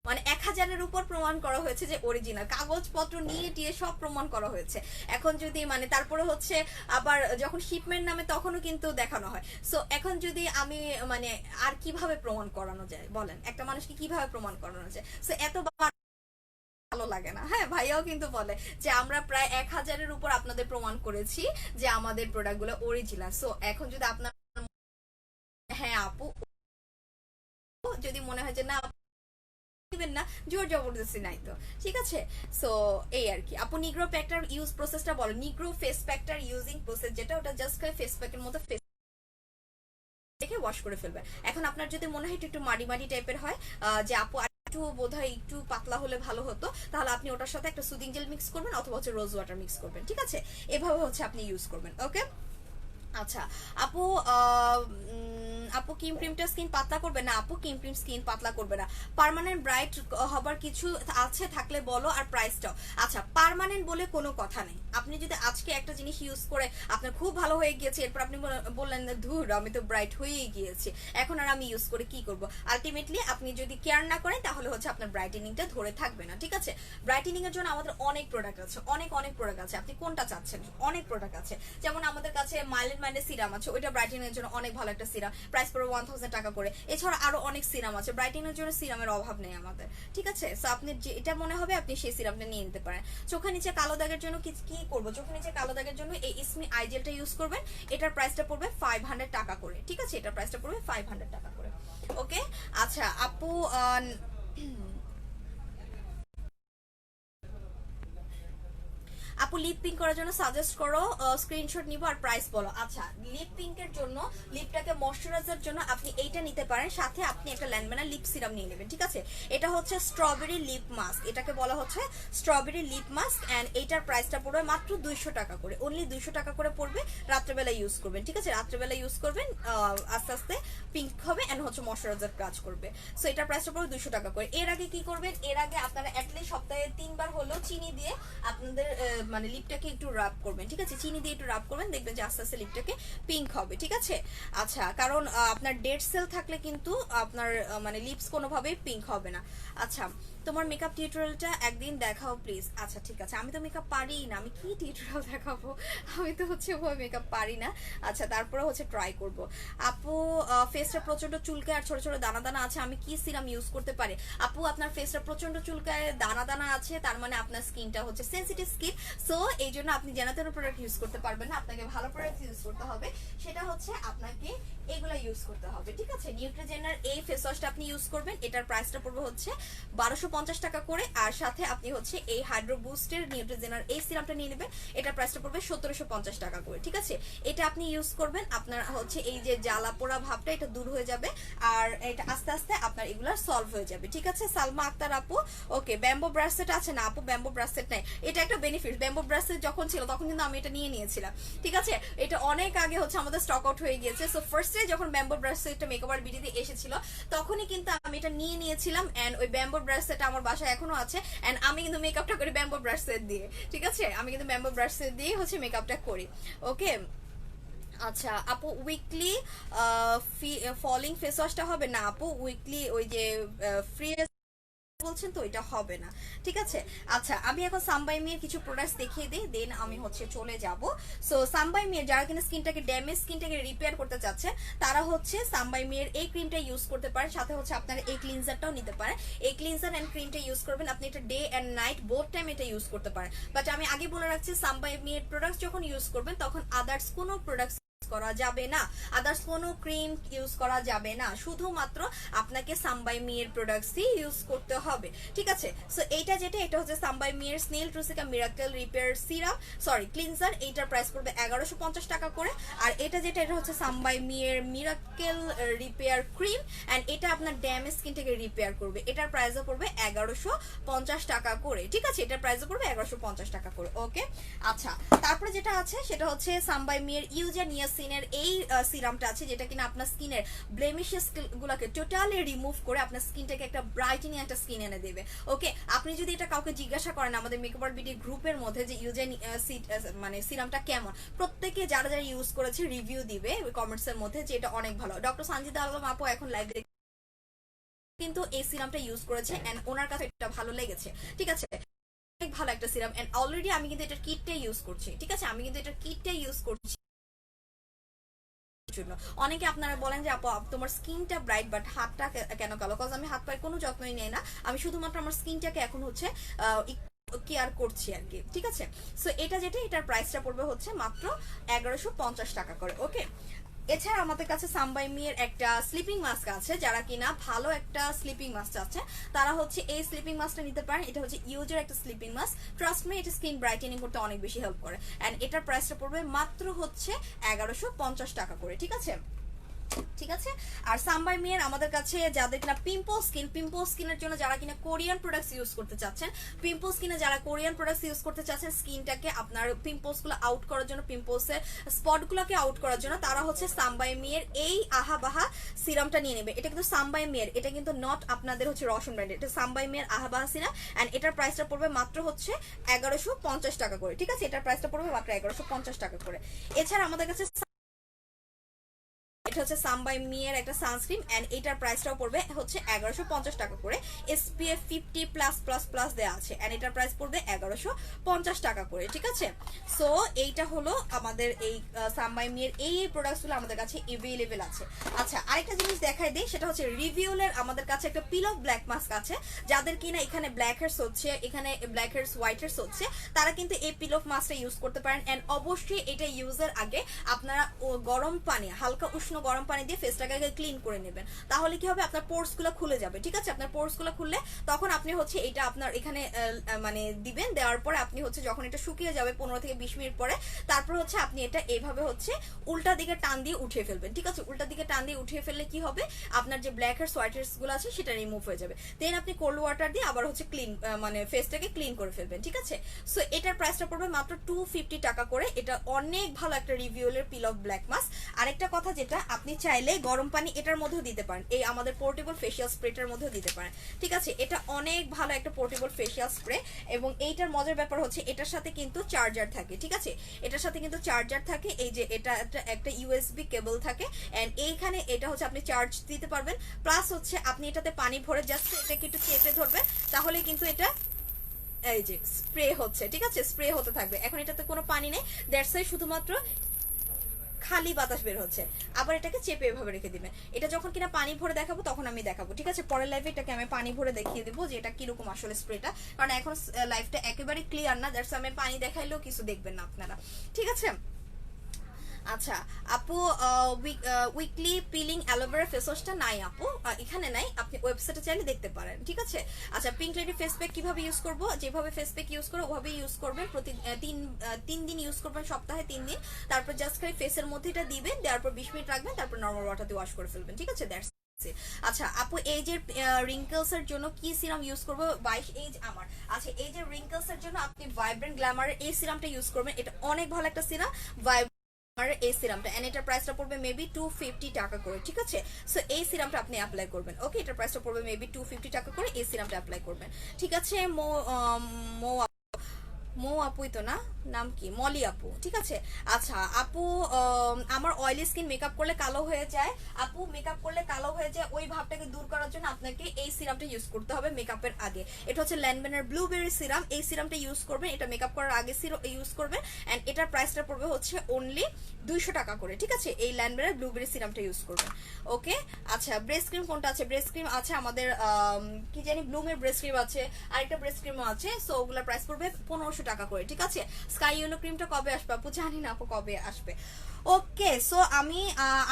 মানে 1000-এর উপর প্রমাণ করা হয়েছে যে অরিজিনাল, কাগজপত্র নিয়ে টিয়ে সব প্রমাণ করা হয়েছে। এখন যদি মানে তারপরে হচ্ছে আবার যখন শিপমেন্ট নামে তখনও কিন্তু দেখানো হয়। সো এখন যদি আমি মানে আর কিভাবে প্রমাণ করানো যায় বলেন, একটা মানুষকে কিভাবে প্রমাণ করানো যায়? সো এত ভালো লাগে না। হ্যাঁ ভাইয়াও কিন্তু বলে যে আমরা প্রায় 1000-এর উপর আপনাদের প্রমাণ করেছি যে আমাদের প্রোডাক্ট গুলো অরিজিনাল। সো এখন যদি আপনার, হ্যাঁ আপু, যদি মনে হয় যে না দিবেন না, জোর জবরদস্তি নাই তো, ঠিক আছে। সো এই আর কি আপু। নিগ্রো প্যাকটার ইউজ প্রসেসটা বলো, নিগ্রো ফেস প্যাকটার ইউজিং প্রসেস যেটা, ওটা জাস্ট ফেস প্যাকের মতো ফেস দেখে ওয়াশ করে ফেলবেন। এখন আপনার যদি মনে হয় একটু মাডি মাডি টাইপের হয়, যে আপু একটু বোধহয় একটু পাতলা হলে ভালো হতো, তাহলে আপনি ওটার সাথে একটা সুদিং জেল মিক্স করবেন অথবা হচ্ছে রোজ ওয়াটার মিক্স করবেন, ঠিক আছে। এভাবে হচ্ছে আপনি ইউজ করবেন। ওকে আচ্ছা আপু, আপু ক্রিম ক্রিমটা স্কিন পাতলা করবে না আপু, ক্রিম ক্রিম স্কিন পাতলা করবে না। পার্মানেন্ট ব্রাইট হবার কিছু আছে থাকলে বলো, আর প্রাইসটাও। আচ্ছা পার্মানেন্ট বলে কোনো কথা নেই, আপনি যদি আজকে একটা জিনিস ইউজ করে আপনার খুব ভালো হয়ে গিয়েছে, এরপর আপনি বললেন ধুর আমি তো ব্রাইট হয়েই গিয়েছি, এখন আর আমি ইউজ করে কি করব, আলটিমেটলি আপনি যদি কেয়ার না করেন তাহলে হচ্ছে আপনার ব্রাইটেনিংটা ধরে থাকবে না, ঠিক আছে। ব্রাইটেনিং এর জন্য আমাদের অনেক প্রোডাক্ট আছে, অনেক প্রোডাক্ট আছে, আপনি কোনটা চাচ্ছেন, অনেক প্রোডাক্ট আছে। যেমন আমাদের কাছে মাইল্ড মাইন্ডের সিরাম আছে, ওইটা ব্রাইটেনিং এর জন্য অনেক ভালো একটা সিরাম, প্রাইস পড়বে 1000 টাকা করে। এছাড়া আরো অনেক সিরাম আছে, ব্রাইটেনিং এর জন্য সিরামের অভাব নেই আমাদের, ঠিক আছে। সো আপনি যেটা মনে হবে আপনি সেই সিরামটা নিয়ে নিতে পারেন। চোখের নিচে কালো দাগের জন্য কি করবো, চোখের নিচে কালো দাগের জন্য এই ইসমি আই জেলটা ইউজ করবেন, এটার প্রাইসটা পড়বে 500 টাকা করে, ঠিক আছে, এটার প্রাইসটা পড়বে 500 টাকা করে। ওকে আচ্ছা আপু, আপু লিপ পিঙ্ক করার জন্য সাজেস্ট করো, স্ক্রিনশট নিব আর প্রাইস বলো। আচ্ছা লিপ পিঙ্কের জন্য, লিপটাকে ময়শ্চারাইজার জন্য আপনি এইটা নিতে পারেন, সাথে আপনি একটা ল্যান্ডম্যানা লিপ সিরাম নিয়ে নেবেন, ঠিক আছে। এটা হচ্ছে স্ট্রবেরি লিপ মাস্ক, এটাকে বলা হচ্ছে স্ট্রবেরি লিপ মাস্ক, এন্ড এইটার প্রাইসটা পড়বে মাত্র 200 টাকা করে, অনলি 200 টাকা করে পড়বে। রাত্রেবেলা ইউজ করবেন, ঠিক আছে, রাত্রেবেলা ইউজ করবেন, আস্তে আস্তে পিঙ্ক হবে এন্ড হচ্ছে ময়শ্চারাইজার কাজ করবে। সো এটার প্রাইসটা পড়বে 200 টাকা করে। এর আগে কি করবেন, এর আগে আপনারা অ্যাটলিস্ট সপ্তাহে 3 বার হলেও চিনি দিয়ে আপনাদের মানে লিপটাকে একটু রাব করবেন, ঠিক আছে, চিনি দিয়ে একটু রাব করবেন, দেখবেন যে আস্তে আস্তে লিপটাকে পিঙ্ক হবে, ঠিক আছে। আচ্ছা কারণ আপনার ডেড সেল থাকলে কিন্তু আপনার মানে লিপস কোনোভাবেই পিঙ্ক হবে না। আচ্ছা তোমার মেকআপ টিউটোরিয়ালটা একদিন দেখাও প্লিজ। আচ্ছা ঠিক আছে, আমি তো মেকআপ পারি না, আমি কি টিউটোরিয়াল দেখাবো, আমি তো হচ্ছে ওই মেকআপ পারি না। আচ্ছা তারপরে হচ্ছে ট্রাই করব। আপু ফেসটা প্রচন্ড চুলকায় আর ছোট ছোট দানা দানা আছে, আমি কি সিরাম ইউজ করতে পারি? আপু আপনার ফেসটা প্রচন্ড চুলকায় দানা দানা আছে, তার মানে আপনার স্কিনটা হচ্ছে সেনসিটিভ স্কিন, সো এই জন্য আপনি যেন তেন প্রোডাক্ট ইউজ করতে পারবেন না, আপনাকে ভালো প্রোডাক্ট ইউজ করতে হবে। সেটা হচ্ছে আপনাকে এগুলা ইউজ করতে হবে, ঠিক আছে। নিউট্রিজেনার এই ফেস ওয়াশটা আপনি ইউজ করবেন, এটার প্রাইসটা পড়বে হচ্ছে 1250 টাকা করে। আর সাথে আপনি হচ্ছে এই হাইড্রো বুস্টের নিউট্রিজেনার এই সিরামটা নিয়ে নেবেন, এটার প্রাইসটা পড়বে 1750 টাকা করে। ঠিক আছে, এটা আপনি ইউজ করবেন, আপনার হচ্ছে এই যে জ্বালা পোড়া ভাবটা এটা দূর হয়ে যাবে, আর এটা আস্তে আস্তে আপনার এগুলা সলভ হয়ে যাবে। ঠিক আছে সালমা আক্তার আপু, ওকে ব্যাম্বো ব্রাসলেট আছে না আপু? ব্যাম্বো ব্রাসলেট নাই, এটা একটা বেনিফিট। ব্যাম্বো ব্রাসলেট যখন ছিল তখন কিন্তু আমি এটা নিয়ে নিয়েছিলাম। ঠিক আছে, এটা অনেক আগে হচ্ছে আমাদের স্টক আউট হয়ে গিয়েছে। সো ফার্স্টে যখন ব্যাম্বো ব্রাসলেটটা মেকওভার ভিডিওতে এসেছিল তখনই কিন্তু আমি এটা নিয়ে নিয়েছিলাম, এন্ড ওই ব্যাম্বো ব্রাসলেট আমার বাসায় এখনো আছে, এন্ড আমি কিন্তু মেকআপটা করি ব্যাম্বো ব্রাসলেট দিয়ে। ঠিক আছে, আমি কিন্তু ব্যাম্বো ব্রাসলেট দিয়ে হচ্ছে মেকআপটা করি। ওকে আচ্ছা আপু, উইকলি ফলিং ফেস ওয়াশটা হবে না আপু? উইকলি ওই যে ফ্রি বলছেন তো এটা হবে না। ঠিক আছে, আচ্ছা আমি এখন সামবাই মিয়ের কিছু প্রোডাক্টস দেখিয়ে দিই, দেন আমি হচ্ছে চলে যাব। সো সামবাই মিয়ের যারা কিনা স্কিনটাকে ড্যামেজ স্কিনটাকে রিপেয়ার করতে চাচ্ছে তারা হচ্ছে সামবাই মিয়ের এই ক্রিমটা ইউজ করতে পারেন, সাথে হচ্ছে আপনারা এই ক্লিনজারটাও নিতে পারেন। এই ক্লিনজার এন্ড ক্রিমটা ইউজ করবেন আপনি, এটা day and night both time এটা ইউজ করতে পারেন। বাট আমি আগে বলে রাখছি সামবাই মিয়ের প্রোডাক্টস যখন ইউজ করবেন তখন আদার্স কোনো প্রোডাক্টস করা যাবে না, আদার্স কোনো ক্রিম ইউজ করা যাবে না, শুধুমাত্র আপনাকে সামবাই মিয়ের প্রোডাক্টসই ইউজ করতে হবে। ঠিক আছে, সো এইটা যেটা এটা হচ্ছে সামবাই মিয়ের snail truecica miracle repair serum sorry cleanser, এইটার প্রাইস পড়বে 1150 টাকা করে। আর এটা যেটা এটা হচ্ছে সামবাই মিয়ের মিরাকেল রিপেয়ার ক্রিম, এন্ড এটা আপনার ড্যামেজ স্কিনটাকে রিপেয়ার করবে, এটার প্রাইসও পড়বে 1150 টাকা করে। ঠিক আছে, এটার প্রাইসও পড়বে 1150 টাকা করে। ওকে আচ্ছা, তারপরে যেটা আছে সেটা হচ্ছে সামবাই মিয়ের ইউজা নিয়াসিনের এই সিরামটা আছে, যেটা কিনা আপনার স্কিনের ব্লেমিশেস গুলোকে টোটালি রিমুভ করে আপনার স্কিনটাকে একটা ব্রাইটেনিং একটা স্কিন এনে দেবে। ওকে, আপনি যদি এটা কাউকে জিজ্ঞাসা করেন আমাদের মেকওভার বিডি গ্রুপের মধ্যে যে ইউজা মানে সিরামটা কেমন, প্রত্যেকে যারা যারা ইউজ করেছে রিভিউ দিবে কমেন্টস এর মধ্যে যে এটা অনেক ভালো। ডক্টর সঞ্জিদা আলম আপু এখন লাইভ কিন্তু এই সিরামটা ইউজ করেছে এন্ড ওনার কাছে এটা ভালো লেগেছে। ঠিক আছে, অনেক ভালো একটা সিরাম, এন্ড অলরেডি আমি কিন্তু এটার কিটটা ইউজ করছি। ঠিক আছে, আমি কিন্তু এটার কিটটা ইউজ করছি। অনেকে আপনারা বলেন যে আপু তোমার স্কিনটা ব্রাইট বাট হাতটা কেন কালো? কজ আমি হাত পায়ে কোনো যত্নই নেই না, আমি শুধুমাত্র আমার স্কিনটাকে এখন হচ্ছে কেয়ার করছি আর কি। ঠিক আছে, সো এটা যেটা এটার প্রাইসটা পড়বে হচ্ছে মাত্র 1150 টাকা করে। ওকে, এছাড়া আমাদের কাছে সামবাই মিয়ের একটা স্লিপিং মাস্ক আছে, যারা কিনা ভালো একটা স্লিপিং মাস্ক আছে তারা হচ্ছে এই স্লিপিং মাস্কটা নিতে পারেন। এটা হচ্ছে ইউজের একটা স্লিপিং মাস্ক, ট্রাস্ট মি এটা স্কিন ব্রাইটেনিং করতে অনেক বেশি হেল্প করে, এন্ড এটার প্রাইসটা পড়বে মাত্র হচ্ছে 1150 টাকা করে। ঠিক আছে, ঠিক আছে, আর সামবাই মিয়ের আমাদের কাছে যাদের কিনা পিম্পল স্কিনের জন্য যারা কিনা কোরিয়ান প্রোডাক্টস ইউজ করতে চাচ্ছেন, পিম্পল স্কিনে যারা কোরিয়ান প্রোডাক্টস ইউজ করতে চাচ্ছেন স্কিনটাকে আপনার পিম্পলস গুলো আউট করার জন্য, পিম্পলসের স্পট গুলোকে আউট করার জন্য, তারা হচ্ছে সামবাই মিয়ের এই আহা বাহা সিরামটা নিয়ে নেবে। এটা কিন্তু সামবাই মিয়ের, এটা কিন্তু নট আপনাদের হচ্ছে রসুন ব্র্যান্ড, এটা সামবাই মিয়ের আহা বাহা সিরাম, এন্ড এটার প্রাইসটা পড়বে মাত্র হচ্ছে 1150 টাকা করে। ঠিক আছে, এটার প্রাইসটা পড়বে মাত্র 1150 টাকা করে। এছাড়া আমাদের কাছে এটা হচ্ছে সামবাই মিয়ের একটা সানস্ক্রিন, এন্ড এটার প্রাইসটাও পড়বে হচ্ছে 1150 টাকা করে। SPF 50+++ দেয়া আছে, এন্ড এটার প্রাইস পড়বে 1150 টাকা করে। ঠিক আছে, সো এইটা হলো আমাদের এই সামবাই মিয়ের এই প্রোডাক্টসগুলো আমাদের কাছে এভেলেবেল আছে। আচ্ছা, আরেকটা জিনিস দেখাই দিই, সেটা হচ্ছে রিভিউলের আমাদের কাছে একটা পিল অফ ব্ল্যাক মাস্ক আছে, যাদের কিনা এখানে ব্ল্যাক হেডস হচ্ছে, এখানে ব্ল্যাক হেডস হোয়াইট হেডস হচ্ছে, তারা কিন্তু এই পিল অফ মাস্কটা ইউজ করতে পারেন। এন্ড অবশ্যই এটা ইউজের আগে আপনারা গরম পানি, হালকা উষ্ণ গরম পানি দিয়ে ফেসটাকে ক্লিন করে নেবেন, তাহলে কি হবে আপনার পোর্স গুলো খুলে যাবে। ঠিক আছে, আপনার পোর্স গুলো খুললে তখন আপনি হচ্ছে এটা আপনার এখানে মানে দিবেন, দেওয়ার পরে আপনি হচ্ছে যখন এটা শুকিয়ে যাবে 15 থেকে 20 মিনিট পরে, তারপর হচ্ছে আপনি এটা এইভাবে হচ্ছে উল্টা দিকে টান দিয়ে উঠিয়ে ফেলবেন। ঠিক আছে, উল্টা দিকে টান দিয়ে উঠিয়ে ফেললে কি হবে আপনার যে ব্ল্যাক হেডস হোয়াইট হেডস গুলো আছে সেটা রিমুভ হয়ে যাবে, দেন আপনি কোল্ড ওয়াটার দিয়ে আবার হচ্ছে ক্লিন মানে ফেসটাকে ক্লিন করে ফেলবেন। ঠিক আছে, সো এটার প্রাইসটা পড়বে মাত্র 250 টাকা করে। এটা অনেক ভালো একটা রিভিউলের পিল অফ ব্ল্যাক মাস্ক। আরেকটা কথা যেটা, আপনি চাইলে গরম পানি এটার মধ্যেও দিতে পারেন, এই আমাদের পোর্টেবল ফেসিয়াল স্প্রেটার মধ্যেও দিতে পারেন। ঠিক আছে, এটা অনেক ভালো একটা পোর্টেবল ফেসিয়াল স্প্রে, এবং এইটার মজার ব্যাপার হচ্ছে এটার সাথে কিন্তু চার্জার থাকে। ঠিক আছে, এটার সাথে কিন্তু চার্জার থাকে, এই যে এটা একটা USB কেবল থাকে, এন্ড এইখানে এটা হচ্ছে আপনি চার্জ দিতে পারবেন, প্লাস হচ্ছে আপনি এটাতে পানি ভরে জাস্ট এটাকে একটু চেপে ধরবেন, তাহলে কিন্তু এটা এই যে স্প্রে হচ্ছে। ঠিক আছে, স্প্রে হতে থাকবে। এখন এটাতে কোনো পানি নেই, দ্যাটস ওয়াই শুধুমাত্র খালি বাতাস বের হচ্ছে। আবার এটাকে চেপে এভাবে রেখে দিবেন। এটা যখন কিনা পানি ভরে দেখাবো তখন আমি দেখাবো। ঠিক আছে, পরের লাইভে এটাকে আমি পানি ভরে দেখিয়ে দেবো যে এটা কিরকম আসলে স্প্রেটা, কারণ এখন লাইভটা একেবারে ক্লিয়ার না, দ্যাটস আমি পানি দেখাইলেও কিছু দেখবেন না আপনারা। ঠিক আছে, আচ্ছা আপু, উইকলি পিলিং অ্যালোভেরা ফেস ওয়াশটা নাই আপু, এখানে নাই, আপনি ওয়েবসাইটে চাইলে দেখতে পারেন, ঠিক আছে। আচ্ছা পিঙ্ক লেডি ফেস প্যাক কিভাবে ইউজ করব, যেভাবে ফেস প্যাক ইউজ করো ওভাবে ইউজ করবেন, প্রতি 3 দিন ইউজ করবেন, সপ্তাহে 3 দিন। তারপর জাস্ট খালি ফেসের মধ্যে এটা দিবেন, দেওয়ার পর 20 মিনিট রাখবেন, তারপর নর্মাল ওয়াটার দিয়ে ওয়াশ করে ফেলবেন, ঠিক আছে, দ্যাটস। আচ্ছা আপু, এজের রিঙ্কেলস এর জন্য কি সিরাম ইউজ করবো, 22 এজ আমার। আচ্ছা এই যে রিঙ্কেলস এর জন্য আপনি ভাইব্রেন্ট গ্ল্যামারের এই সিরামটা ইউজ করবেন, এটা অনেক ভালো একটা সিরাম, আর এই সিরামটা, এন্ড এটার প্রাইসটা পড়বে মেবি 250 টাকা করে, ঠিক আছে। সো এই সিরামটা আপনি অ্যাপ্লাই করবেন, ওকে, এটার প্রাইসটা পড়বে মেবি 250 টাকা করে, এই সিরামটা অ্যাপ্লাই করবেন, ঠিক আছে। মো মো আপুই তো না, নাম কি, মলি আপু, ঠিক আছে। আচ্ছা আপু, আমার অয়েলি স্কিন মেকআপ করলে কালো হয়ে যায় আপু, মেকআপ করলে কালো হয়ে যায়, ওই ভাবটাকে দূর করার জন্য আপনাকে এই সিরামটা ইউজ করতে হবে মেকআপের আগে। এটা হচ্ছে ল্যান্ডম্যানের ব্লুবেরি সিরাম, এই সিরামটা ইউজ করবেন, এটা মেকআপ করার আগে ইউজ করবেন, এন্ড এটার প্রাইসটা পড়বে হচ্ছে অনলি 200 টাকা করে, ঠিক আছে। এই ল্যান্ডম্যানের ব্লুবেরি সিরামটা ইউজ করবেন, ওকে। আচ্ছা ব্রেস্ট ক্রিম কোনটা আছে, ব্রেস্ট ক্রিম আছে আমাদের কি জানি ব্লুমের ব্রেস্ট ক্রিম আছে, আরেকটা ব্রেস্ট ক্রিমও আছে, সো ওগুলোর প্রাইস পড়বে 1500 টাকা করে, ঠিক আছে। স্কাই ইয়েলো ক্রিমটা কবে আসবে আপু, জানি না আপু কবে আসবে। ওকে, সো আমি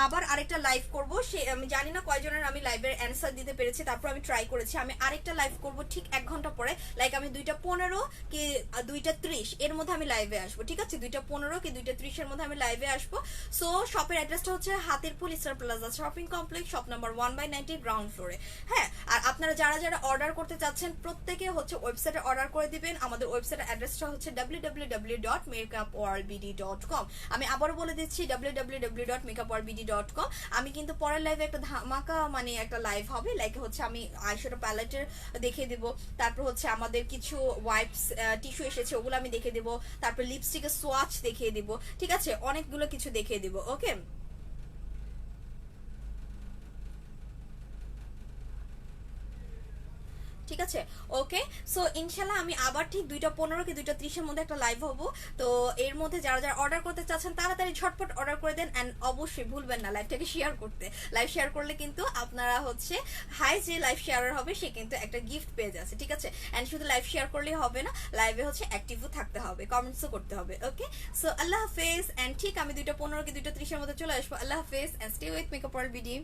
আবার আরেকটা লাইভ করব, সে আমি জানি না কয়জনের আমি লাইভের অ্যান্সার দিতে পেরেছি, তারপর আমি ট্রাই করেছি, আমি আরেকটা লাইভ করব ঠিক 1 ঘন্টা পরে, লাইক আমি 2:15 কি 2:30 এর মধ্যে আমি লাইভে আসবো, ঠিক আছে, 2:15 কি 2:30 এর মধ্যে আমি লাইভে আসবো। সো শপের অ্যাড্রেসটা হচ্ছে Hatirpool star plaza shopping complex, shop number 1/90, ground ফ্লোরে। হ্যাঁ, আর আপনারা যারা যারা অর্ডার করতে চাচ্ছেন প্রত্যেকে হচ্ছে ওয়েবসাইটে অর্ডার করে দিবেন, আমাদের ওয়েবসাইটের অ্যাড্রেসটা হচ্ছে www.makeupworldbd.com। আমি আবারও বলে দিচ্ছি www.makeupworldbd.com। আমি কিন্তু পরের লাইভে একটা ধামাকা মানে একটা লাইভ হবে, লাইক হচ্ছে আমি আইশ্যাডো প্যালেটের দেখিয়ে দেবো, তারপর হচ্ছে আমাদের কিছু ওয়াইপস টিস্যু এসেছে ওগুলো আমি দেখিয়ে দেবো, তারপর লিপস্টিকের সোয়াচ দেখিয়ে দেবো, ঠিক আছে, অনেকগুলো কিছু দেখিয়ে দেবো, ওকে। ঠিক আছে, ওকে। সো ইনশাল্লাহ আমি আবার ঠিক 2:15 কি 2:30 মধ্যে একটা লাইভ হবো। তো এর মধ্যে যারা যারা অর্ডার করতে চাচ্ছেন তাড়াতাড়ি ঝটপট অর্ডার করে দেন, অ্যান্ড অবশ্যই ভুলবেন না লাইভটাকে শেয়ার করতে, লাইভ শেয়ার করলে কিন্তু আপনারা হচ্ছে হাই যে লাইভ শেয়ারার হবে সে কিন্তু একটা গিফট পেয়ে যাচ্ছে, ঠিক আছে। অ্যান্ড শুধু লাইভ শেয়ার করলেই হবে না, লাইভে হচ্ছে অ্যাক্টিভও থাকতে হবে, কমেন্টসও করতে হবে, ওকে। সো আল্লাহ হাফেজ, অ্যান্ড ঠিক আমি 2:15 কি 2:30 মধ্যে চলে আসবো। আল্লাহ হাফেজ, and stay with makeup world BD.